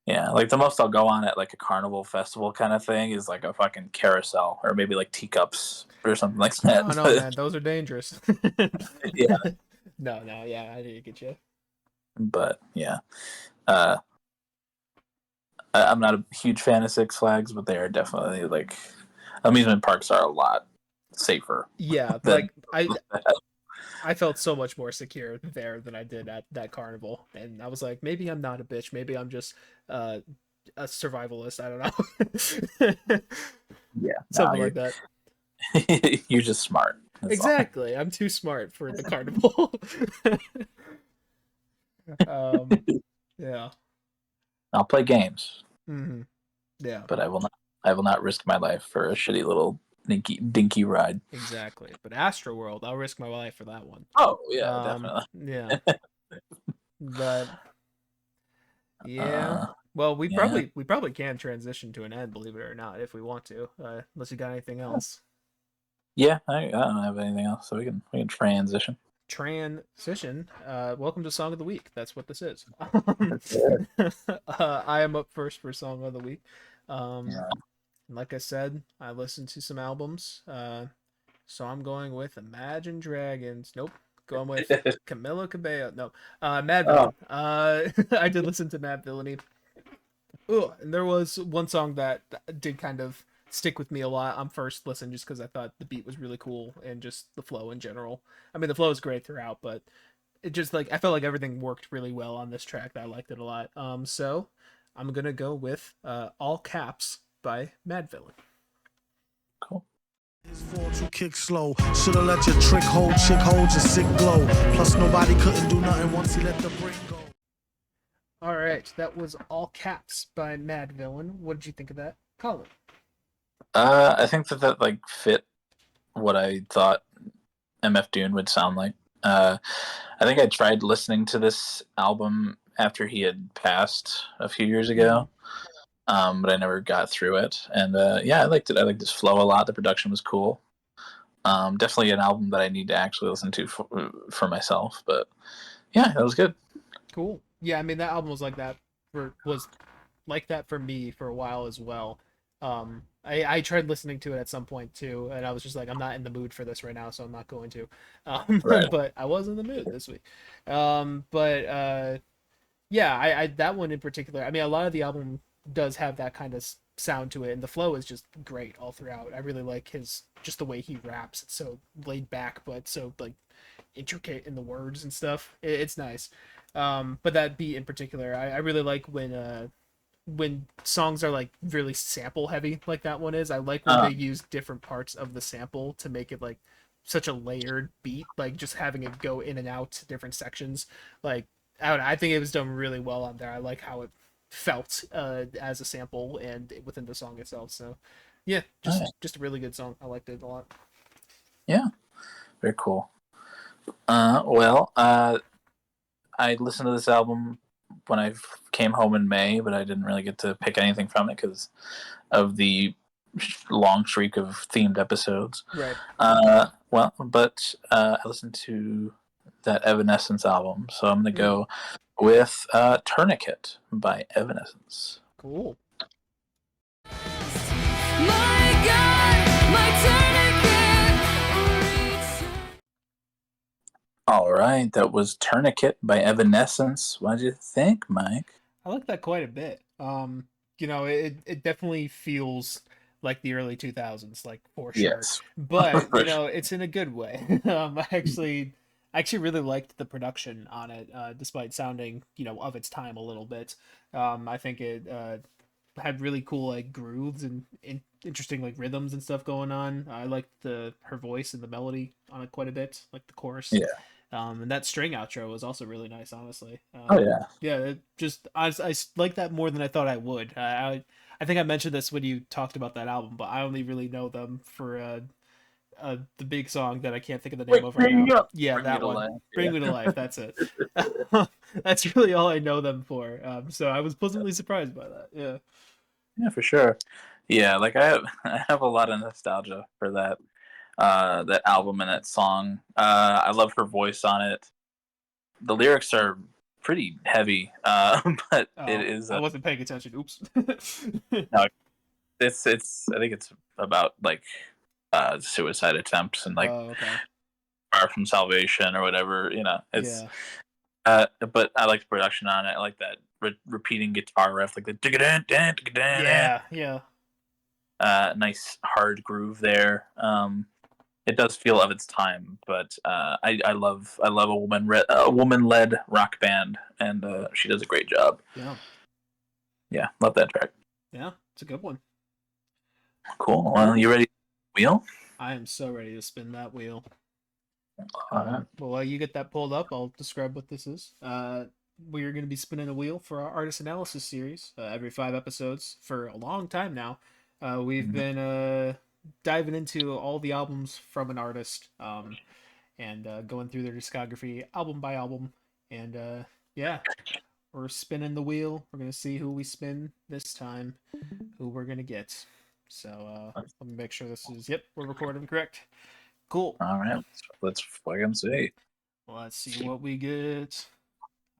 Speaker 2: Yeah, like the most I'll go on at like a carnival festival kind of thing is like a fucking carousel or maybe like teacups or something like that.
Speaker 1: Oh no, man, those are dangerous.
Speaker 2: Yeah,
Speaker 1: No, no, yeah, I didn't get you.
Speaker 2: but yeah, uh, I'm not a huge fan of Six Flags, but they are definitely like amusement parks are a lot safer
Speaker 1: Yeah,
Speaker 2: than.
Speaker 1: like I felt so much more secure there than I did at that carnival, and I was like, maybe I'm not a bitch, maybe I'm just uh, a survivalist. I don't know,
Speaker 2: Yeah, no,
Speaker 1: something like that.
Speaker 2: you're just smart. That's all.
Speaker 1: Exactly, I'm too smart for the carnival. um, yeah,
Speaker 2: I'll play games,
Speaker 1: hmm yeah,
Speaker 2: but I will not. I will not risk my life for a shitty little dinky ride.
Speaker 1: exactly. But Astroworld, I'll risk my life for that one.
Speaker 2: Oh yeah, definitely.
Speaker 1: Yeah, but yeah.
Speaker 2: Uh,
Speaker 1: Well, we
Speaker 2: yeah.
Speaker 1: probably can transition to an end, believe it or not, if we want to. Unless you got anything else.
Speaker 2: Yeah, I don't have anything else, so we can transition.
Speaker 1: Transition. Welcome to Song of the Week. That's what this is.
Speaker 2: That's good.
Speaker 1: I am up first for Song of the Week. Um,
Speaker 2: Yeah.
Speaker 1: like I said, I listened to some albums. So I'm going with Imagine Dragons. Nope. Going with Camila Cabello. No. Mad
Speaker 2: Oh,
Speaker 1: Villain. I did listen to Mad Villainy. Oh, and there was one song that did kind of stick with me a lot on first listen just because I thought the beat was really cool and just the flow in general. I mean, the flow is great throughout, but it just like I felt like everything worked really well on this track. I liked it a lot. So I'm gonna go with All Caps by Mad Villain.
Speaker 2: cool.
Speaker 3: His fall to kick slow. Shoulda let your trick hold, chick hold your sick glow. Plus nobody couldn't do nothing once he let the brain go.
Speaker 1: All right, that was All Caps by Mad Villain. What did you think of that, Colin?
Speaker 2: I think that like fit what I thought MF Doom would sound like. I think I tried listening to this album after he had passed a few years
Speaker 1: Mm-hmm.
Speaker 2: ago, but I never got through it. And yeah, I liked it. I liked his flow a lot. The production was cool. Definitely an album that I need to actually listen to for myself. But yeah, that was good.
Speaker 1: Cool. Yeah, I mean that album was like that for me for a while as well. I tried listening to it at some point too, and I was just like, I'm not in the mood for this right now, so I'm not going to.
Speaker 2: Right.
Speaker 1: But I was in the mood this week. But yeah, I that one in particular. I mean, a lot of the album does have that kind of sound to it, and the flow is just great all throughout. I really like his just the way he raps. It's so laid back, but so like intricate in the words and stuff. It's nice. But that beat in particular, I really like when songs are like really sample heavy like that one is. I like when
Speaker 2: Uh,
Speaker 1: they use different parts of the sample to make it like such a layered beat, like just having it go in and out to different sections. Like I think it was done really well on there. I like how it felt as a sample and within the song itself. So yeah,
Speaker 2: right.
Speaker 1: just a really good song. I liked it a lot.
Speaker 2: Yeah, very cool. Well, I listened to this album when I came home in May, but I didn't really get to pick anything from it because of the long streak of themed episodes.
Speaker 1: Right.
Speaker 2: I listened to that Evanescence album, so I'm gonna
Speaker 1: Mm,
Speaker 2: go with Tourniquet by Evanescence.
Speaker 1: cool.
Speaker 4: My God, my tourniquet.
Speaker 2: All right, that was Tourniquet by Evanescence. What did you think, Mike?
Speaker 1: I like that quite a bit. It definitely feels like the early 2000s, like for sure.
Speaker 2: Yes,
Speaker 1: But,
Speaker 2: for sure.
Speaker 1: it's in a good way. I actually really liked the production on it, despite sounding, of its time a little bit. I think it had really cool like grooves and interesting like rhythms and stuff going on. I liked the her voice and the melody on it quite a bit, like the chorus.
Speaker 2: Yeah.
Speaker 1: And that string outro was also really nice, honestly.
Speaker 2: Oh yeah.
Speaker 1: Yeah, I like that more than I thought I would. I think I mentioned this when you talked about that album, but I only really know them for the big song that I can't think of the name of right
Speaker 2: Bring Me
Speaker 1: now.
Speaker 2: Up.
Speaker 1: Yeah,
Speaker 2: Bring Me
Speaker 1: that
Speaker 2: to
Speaker 1: one.
Speaker 2: Life,
Speaker 1: Bring
Speaker 2: yeah.
Speaker 1: Me to Life. That's it. That's really all I know them for. So I was pleasantly surprised by that. Yeah.
Speaker 2: Yeah, for sure. Yeah, like I have a lot of nostalgia for that album and that song. I love her voice on it. The lyrics are pretty heavy, but it
Speaker 1: Oh,
Speaker 2: is
Speaker 1: I wasn't paying attention. Oops.
Speaker 2: no, it's I think it's about like suicide attempts and like
Speaker 1: Oh, okay.
Speaker 2: far from salvation or whatever. You know, it's
Speaker 1: Yeah.
Speaker 2: but I like the production on it. I like that repeating guitar riff, like the
Speaker 1: Yeah. Yeah.
Speaker 2: nice hard groove there. It does feel of its time, but I love a woman led rock band, and she does a great job.
Speaker 1: Yeah.
Speaker 2: Yeah, love that track.
Speaker 1: Yeah. It's a good one.
Speaker 2: Cool. Well, you ready? Wheel.
Speaker 1: I am so ready to spin that wheel.
Speaker 2: Alright.
Speaker 1: Well, while you get that pulled up, I'll describe what this is. We're going to be spinning a wheel for our artist analysis series every 5 episodes for a long time now. We've been diving into all the albums from an artist and going through their discography album by album. And yeah, we're spinning the wheel. We're going to see who we spin this time, who we're going to get. So let me make sure this is, yep, we're recording correct. Cool.
Speaker 2: All right. Let's fucking see.
Speaker 1: Let's see what we get.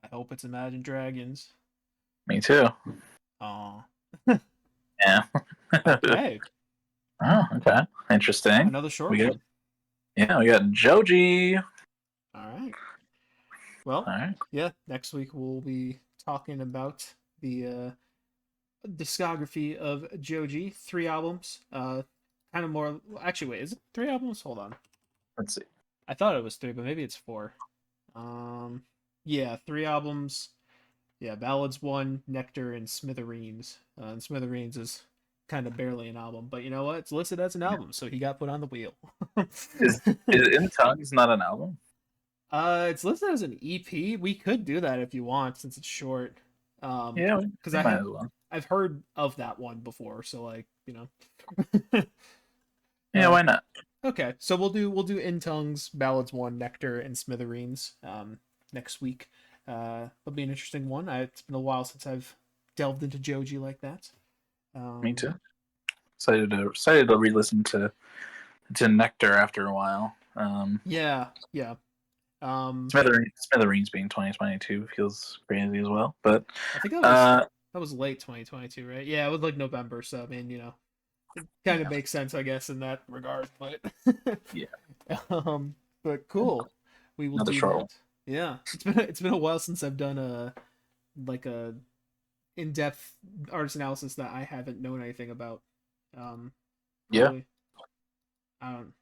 Speaker 1: I hope it's Imagine Dragons.
Speaker 2: Me too.
Speaker 1: Aw.
Speaker 2: Yeah.
Speaker 1: Okay.
Speaker 2: Oh, okay. Interesting.
Speaker 1: Another short
Speaker 2: We got-
Speaker 1: one.
Speaker 2: Yeah, we got Joji.
Speaker 1: All right. Well,
Speaker 2: All right.
Speaker 1: yeah, next week we'll be talking about the discography of Joji. 3 albums. Kind of more. Actually, wait, is it 3 albums? Hold on.
Speaker 2: Let's see.
Speaker 1: I thought it was 3, but maybe it's 4. Yeah, 3 albums. Yeah, Ballads 1, Nectar, and Smithereens. And Smithereens is kind of barely an album, but you know what? It's listed as an album, so he got put on the wheel.
Speaker 2: Is In Tongues not an album?
Speaker 1: It's listed as an EP. We could do that if you want, since it's short.
Speaker 2: Yeah,
Speaker 1: because
Speaker 2: we might as well.
Speaker 1: I've heard of that one before, so like, you know.
Speaker 2: Yeah, why not?
Speaker 1: Okay, so we'll do In Tongues, Ballads 1, Nectar, and Smithereens next week. It'll be an interesting one. It's been a while since I've delved into Joji like that.
Speaker 2: Me too. Excited to re-listen to Nectar after a while.
Speaker 1: Yeah.
Speaker 2: Smithereens being 2022 feels crazy as well, but
Speaker 1: I think that was late 2022, right? Yeah, it was like November, so I mean, you know, it kind of makes sense, I guess, in that regard. But
Speaker 2: yeah.
Speaker 1: But cool. We will
Speaker 2: Another
Speaker 1: do
Speaker 2: short
Speaker 1: that.
Speaker 2: one.
Speaker 1: Yeah, it's been a while since I've done a in-depth artist analysis that I haven't known anything about.
Speaker 2: Yeah.
Speaker 1: Really. I'm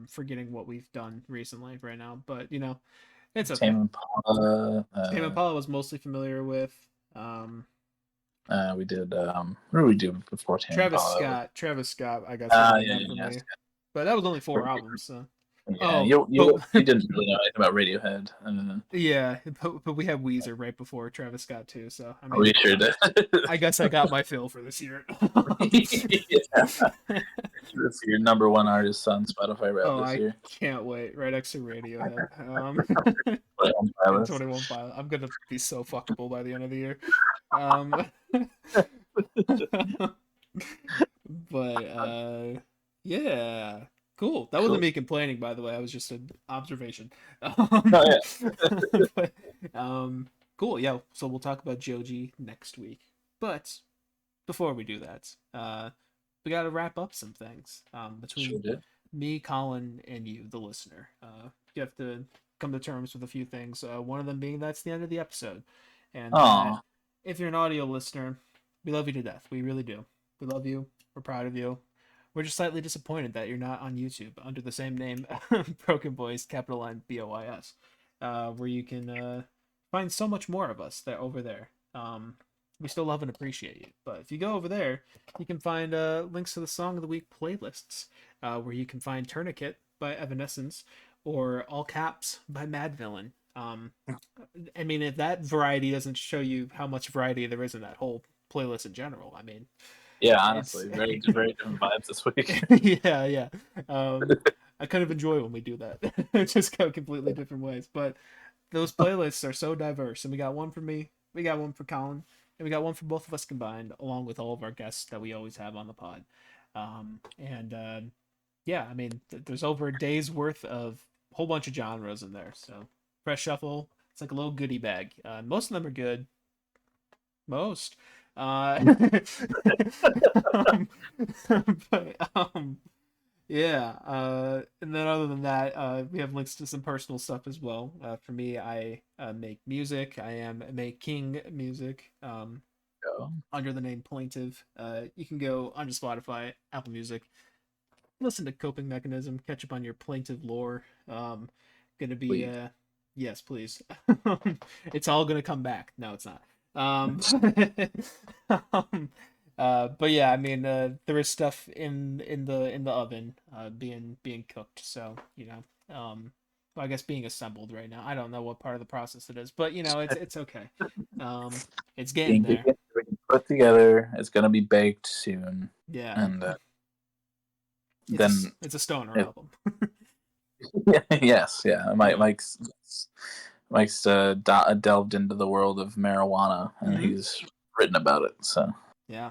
Speaker 1: forgetting what we've done recently right now, but you know, it's okay.
Speaker 2: Tame Impala.
Speaker 1: Tame Impala was mostly familiar with.
Speaker 2: We did. What did we do before Tame Impala?
Speaker 1: Travis Scott. I guess.
Speaker 2: Yeah.
Speaker 1: But that was only 4 albums. So.
Speaker 2: Yeah,
Speaker 1: Oh,
Speaker 2: you didn't really know anything about Radiohead.
Speaker 1: Yeah, but we have Weezer right before Travis Scott too. So I mean,
Speaker 2: We sure did.
Speaker 1: I guess I got my fill for this year.
Speaker 2: Yeah. That's your number 1 artist on Spotify rap this year.
Speaker 1: I can't wait. Right next to Radiohead. 21 Pilot. I'm gonna be so fuckable by the end of the year. But yeah, cool. That wasn't me complaining, by the way. That was just an observation. But, cool. Yeah. So we'll talk about Joji next week. But before we do that, we got to wrap up some things between me, Colin, and you, the listener. You have to come to terms with a few things. One of them being that's the end of the episode. And if you're an audio listener, we love you to death. We really do. We love you. We're proud of you. We're just slightly disappointed that you're not on YouTube under the same name, BrokeN Bois, capital N BOIS, where you can find so much more of us over there. We still love and appreciate you. But if you go over there, you can find links to the Song of the Week playlists, where you can find Tourniquet by Evanescence or All Caps by Madvillain. I mean, if that variety doesn't show you how much variety there is in that whole playlist in general, I mean...
Speaker 2: Yeah, honestly, very different vibes this week.
Speaker 1: Yeah. I kind of enjoy when we do that. Just go completely different ways. But those playlists are so diverse, and we got one for me, we got one for Colin, and we got one for both of us combined, along with all of our guests that we always have on the pod. And yeah, I mean, there's over a day's worth of a whole bunch of genres in there. So Fresh Shuffle, it's like a little goodie bag. Most of them are good. Most. Um, but yeah. And then other than that, we have links to some personal stuff as well. For me, I make music. I am making music.
Speaker 2: Go.
Speaker 1: Under the name Plaintive. You can go onto Spotify, Apple Music, listen to Coping Mechanism, catch up on your plaintive lore. Gonna be
Speaker 2: Please.
Speaker 1: yes, please. It's all gonna come back. No, it's not. But yeah, I mean, there is stuff in the oven, being cooked. So well, I guess being assembled right now. I don't know what part of the process it is, but it's okay. Um, it's
Speaker 2: The
Speaker 1: getting there.
Speaker 2: ingredients we can put together. It's gonna be baked soon,
Speaker 1: Yeah,
Speaker 2: and
Speaker 1: it's
Speaker 2: then
Speaker 1: it's a stoner
Speaker 2: it,
Speaker 1: album.
Speaker 2: yes, yeah.
Speaker 1: Yeah.
Speaker 2: Mike's delved into the world of marijuana, and
Speaker 1: Mhm.
Speaker 2: he's written about it. So
Speaker 1: Yeah,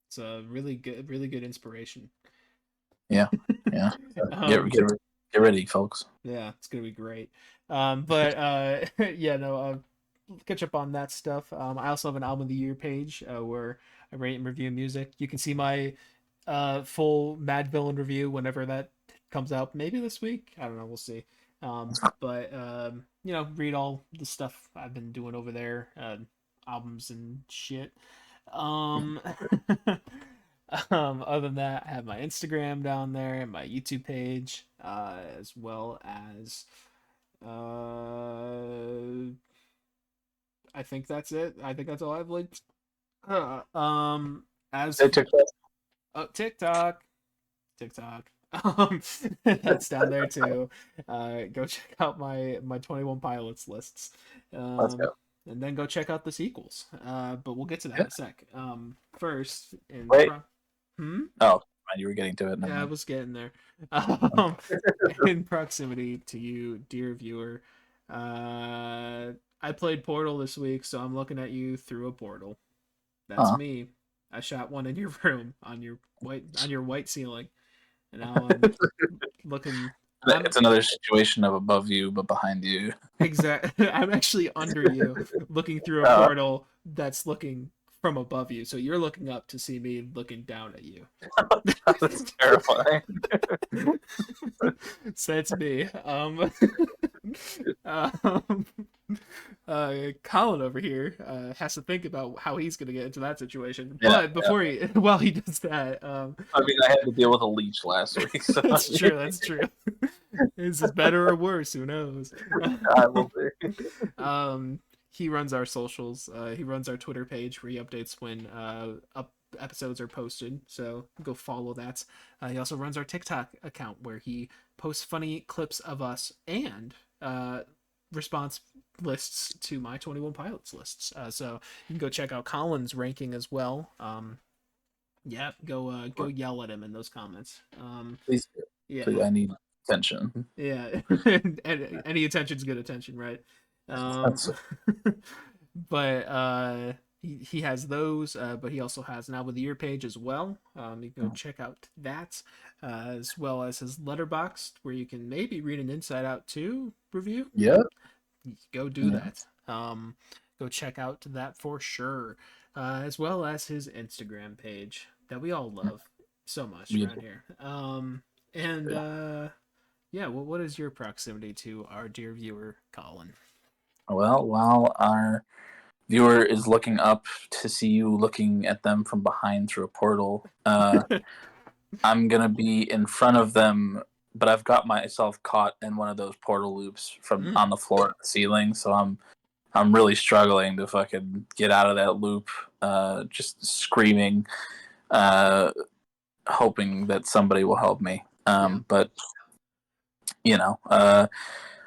Speaker 1: it's a really good inspiration.
Speaker 2: yeah, yeah.
Speaker 1: Um,
Speaker 2: Get ready, folks.
Speaker 1: yeah, it's gonna be great. But yeah, no, catch up on that stuff. I also have an album of the year page where I rate and review music. You can see my full Mad Villain review whenever that comes out. Maybe this week. I don't know. We'll see. But read all the stuff I've been doing over there, albums and shit. Um, other than that, I have my Instagram down there and my YouTube page, as well as I think that's it. I think that's all I've linked. As
Speaker 2: They took that.
Speaker 1: oh, TikTok. Um, that's down there too. Go check out my 21 Pilots lists.
Speaker 2: Let's
Speaker 1: Um,
Speaker 2: go.
Speaker 1: and then go check out the sequels. But we'll get to that
Speaker 2: Yeah.
Speaker 1: in a sec. First in
Speaker 2: Wait.
Speaker 1: hmm?
Speaker 2: Oh, man, you were getting to it. Never
Speaker 1: Yeah, I
Speaker 2: mind.
Speaker 1: was getting there. Um, in proximity to you, dear viewer, I played Portal this week, so I'm looking at you through a portal. That's
Speaker 2: Huh.
Speaker 1: me. I shot one in your room on your white ceiling, and now I'm looking. I'm
Speaker 2: It's another situation of above you but behind you.
Speaker 1: I'm actually under you, looking through a
Speaker 2: Oh,
Speaker 1: portal that's looking from above you. So you're looking up to see me looking down at you.
Speaker 2: that's terrifying.
Speaker 1: So that's me. Um, Colin over here has to think about how he's gonna get into that situation.
Speaker 2: Yeah,
Speaker 1: But before while he does that,
Speaker 2: I mean, I had to deal with a leech last week, so
Speaker 1: that's true. That's true. Is this better or worse? Who knows?
Speaker 2: I will be.
Speaker 1: He runs our socials. He runs our Twitter page where he updates when episodes are posted. So go follow that. He also runs our TikTok account where he posts funny clips of us and response lists to my 21 Pilots lists. So you can go check out Colin's ranking as well. Yeah, go yell at him in those comments.
Speaker 2: Please,
Speaker 1: Yeah.
Speaker 2: I need attention.
Speaker 1: Yeah, and any attention's good attention, right? Um,
Speaker 2: That's
Speaker 1: but he has those, but he also has an album of the year page as well. You can go check out that, as well as his Letterboxd, where you can maybe read an Inside Out 2 review.
Speaker 2: yeah.
Speaker 1: Go do
Speaker 2: Yeah.
Speaker 1: that. Go check out that for sure, as well as his Instagram page that we all love so much around here. And yeah, what is your proximity to our dear viewer, Colin?
Speaker 2: Well, while our viewer is looking up to see you looking at them from behind through a portal, I'm gonna be in front of them, but I've got myself caught in one of those portal loops from on the floor at the ceiling, so I'm really struggling to fucking get out of that loop. Just screaming, hoping that somebody will help me. But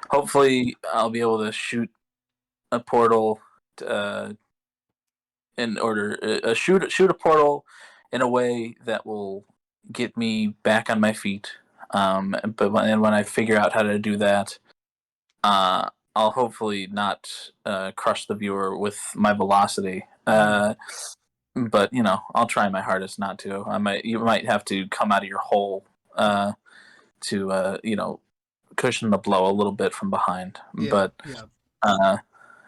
Speaker 2: hopefully I'll be able to shoot a portal in order shoot a portal in a way that will get me back on my feet. But when I figure out how to do that, I'll hopefully not crush the viewer with my velocity. But I'll try my hardest not to. You might have to come out of your hole to cushion the blow a little bit from behind.
Speaker 1: Yeah,
Speaker 2: But
Speaker 1: yeah.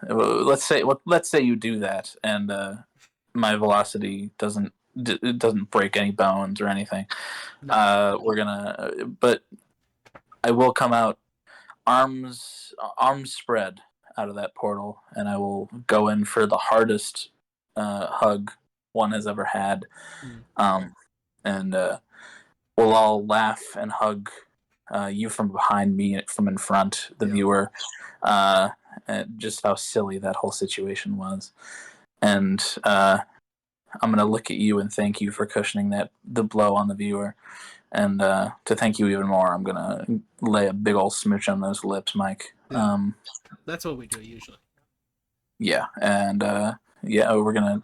Speaker 2: let's say you do that, and my velocity doesn't break any bones or anything.
Speaker 1: No.
Speaker 2: But I will come out arms spread out of that portal, and I will go in for the hardest hug one has ever had. And we'll all laugh and hug you from behind me, from in front, the viewer, and just how silly that whole situation was. And I'm gonna look at you and thank you for cushioning the blow on the viewer. And to thank you even more, I'm gonna lay a big old smooch on those lips, Mike.
Speaker 1: Yeah. That's what we do usually.
Speaker 2: Yeah, and we're gonna.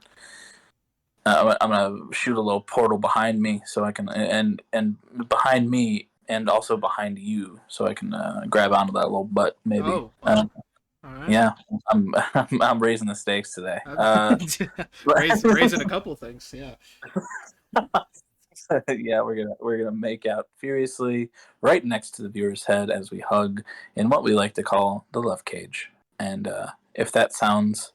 Speaker 2: I'm gonna shoot a little portal behind me so I can, and behind me, and also behind you, so I can grab onto that little butt, maybe.
Speaker 1: Oh, all right.
Speaker 2: Yeah, I'm raising the stakes today.
Speaker 1: Raising a couple things, yeah.
Speaker 2: Yeah, we're gonna make out furiously right next to the viewer's head as we hug in what we like to call the love cage. And if that sounds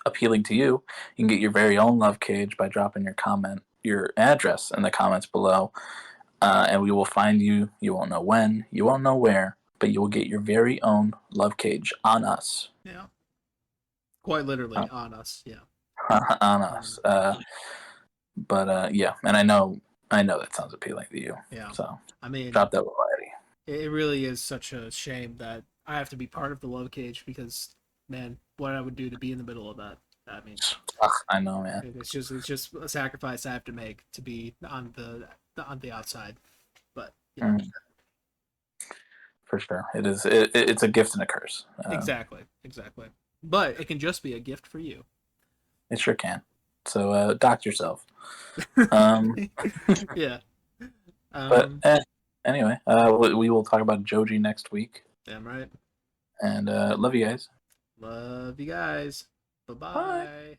Speaker 2: appealing to you, you can get your very own love cage by dropping your address in the comments below, and we will find you. You won't know when, you won't know where, but you will get your very own love cage on us.
Speaker 1: Yeah. Quite literally on us, yeah.
Speaker 2: On us. But yeah, and I know that sounds appealing to you.
Speaker 1: Yeah.
Speaker 2: So
Speaker 1: I mean,
Speaker 2: drop that variety.
Speaker 1: it really is such a shame that I have to be part of the love cage because, man, what I would do to be in the middle of that. I mean,
Speaker 2: I know, man.
Speaker 1: it's just a sacrifice I have to make to be on the outside. But yeah.
Speaker 2: For sure, it is. It's a gift and a curse.
Speaker 1: Exactly. But it can just be a gift for you.
Speaker 2: It sure can. So dock yourself.
Speaker 1: Yeah.
Speaker 2: But anyway, we will talk about Joji next week.
Speaker 1: Damn right.
Speaker 2: And love you guys.
Speaker 1: Love you guys. Bye-bye.
Speaker 2: Bye.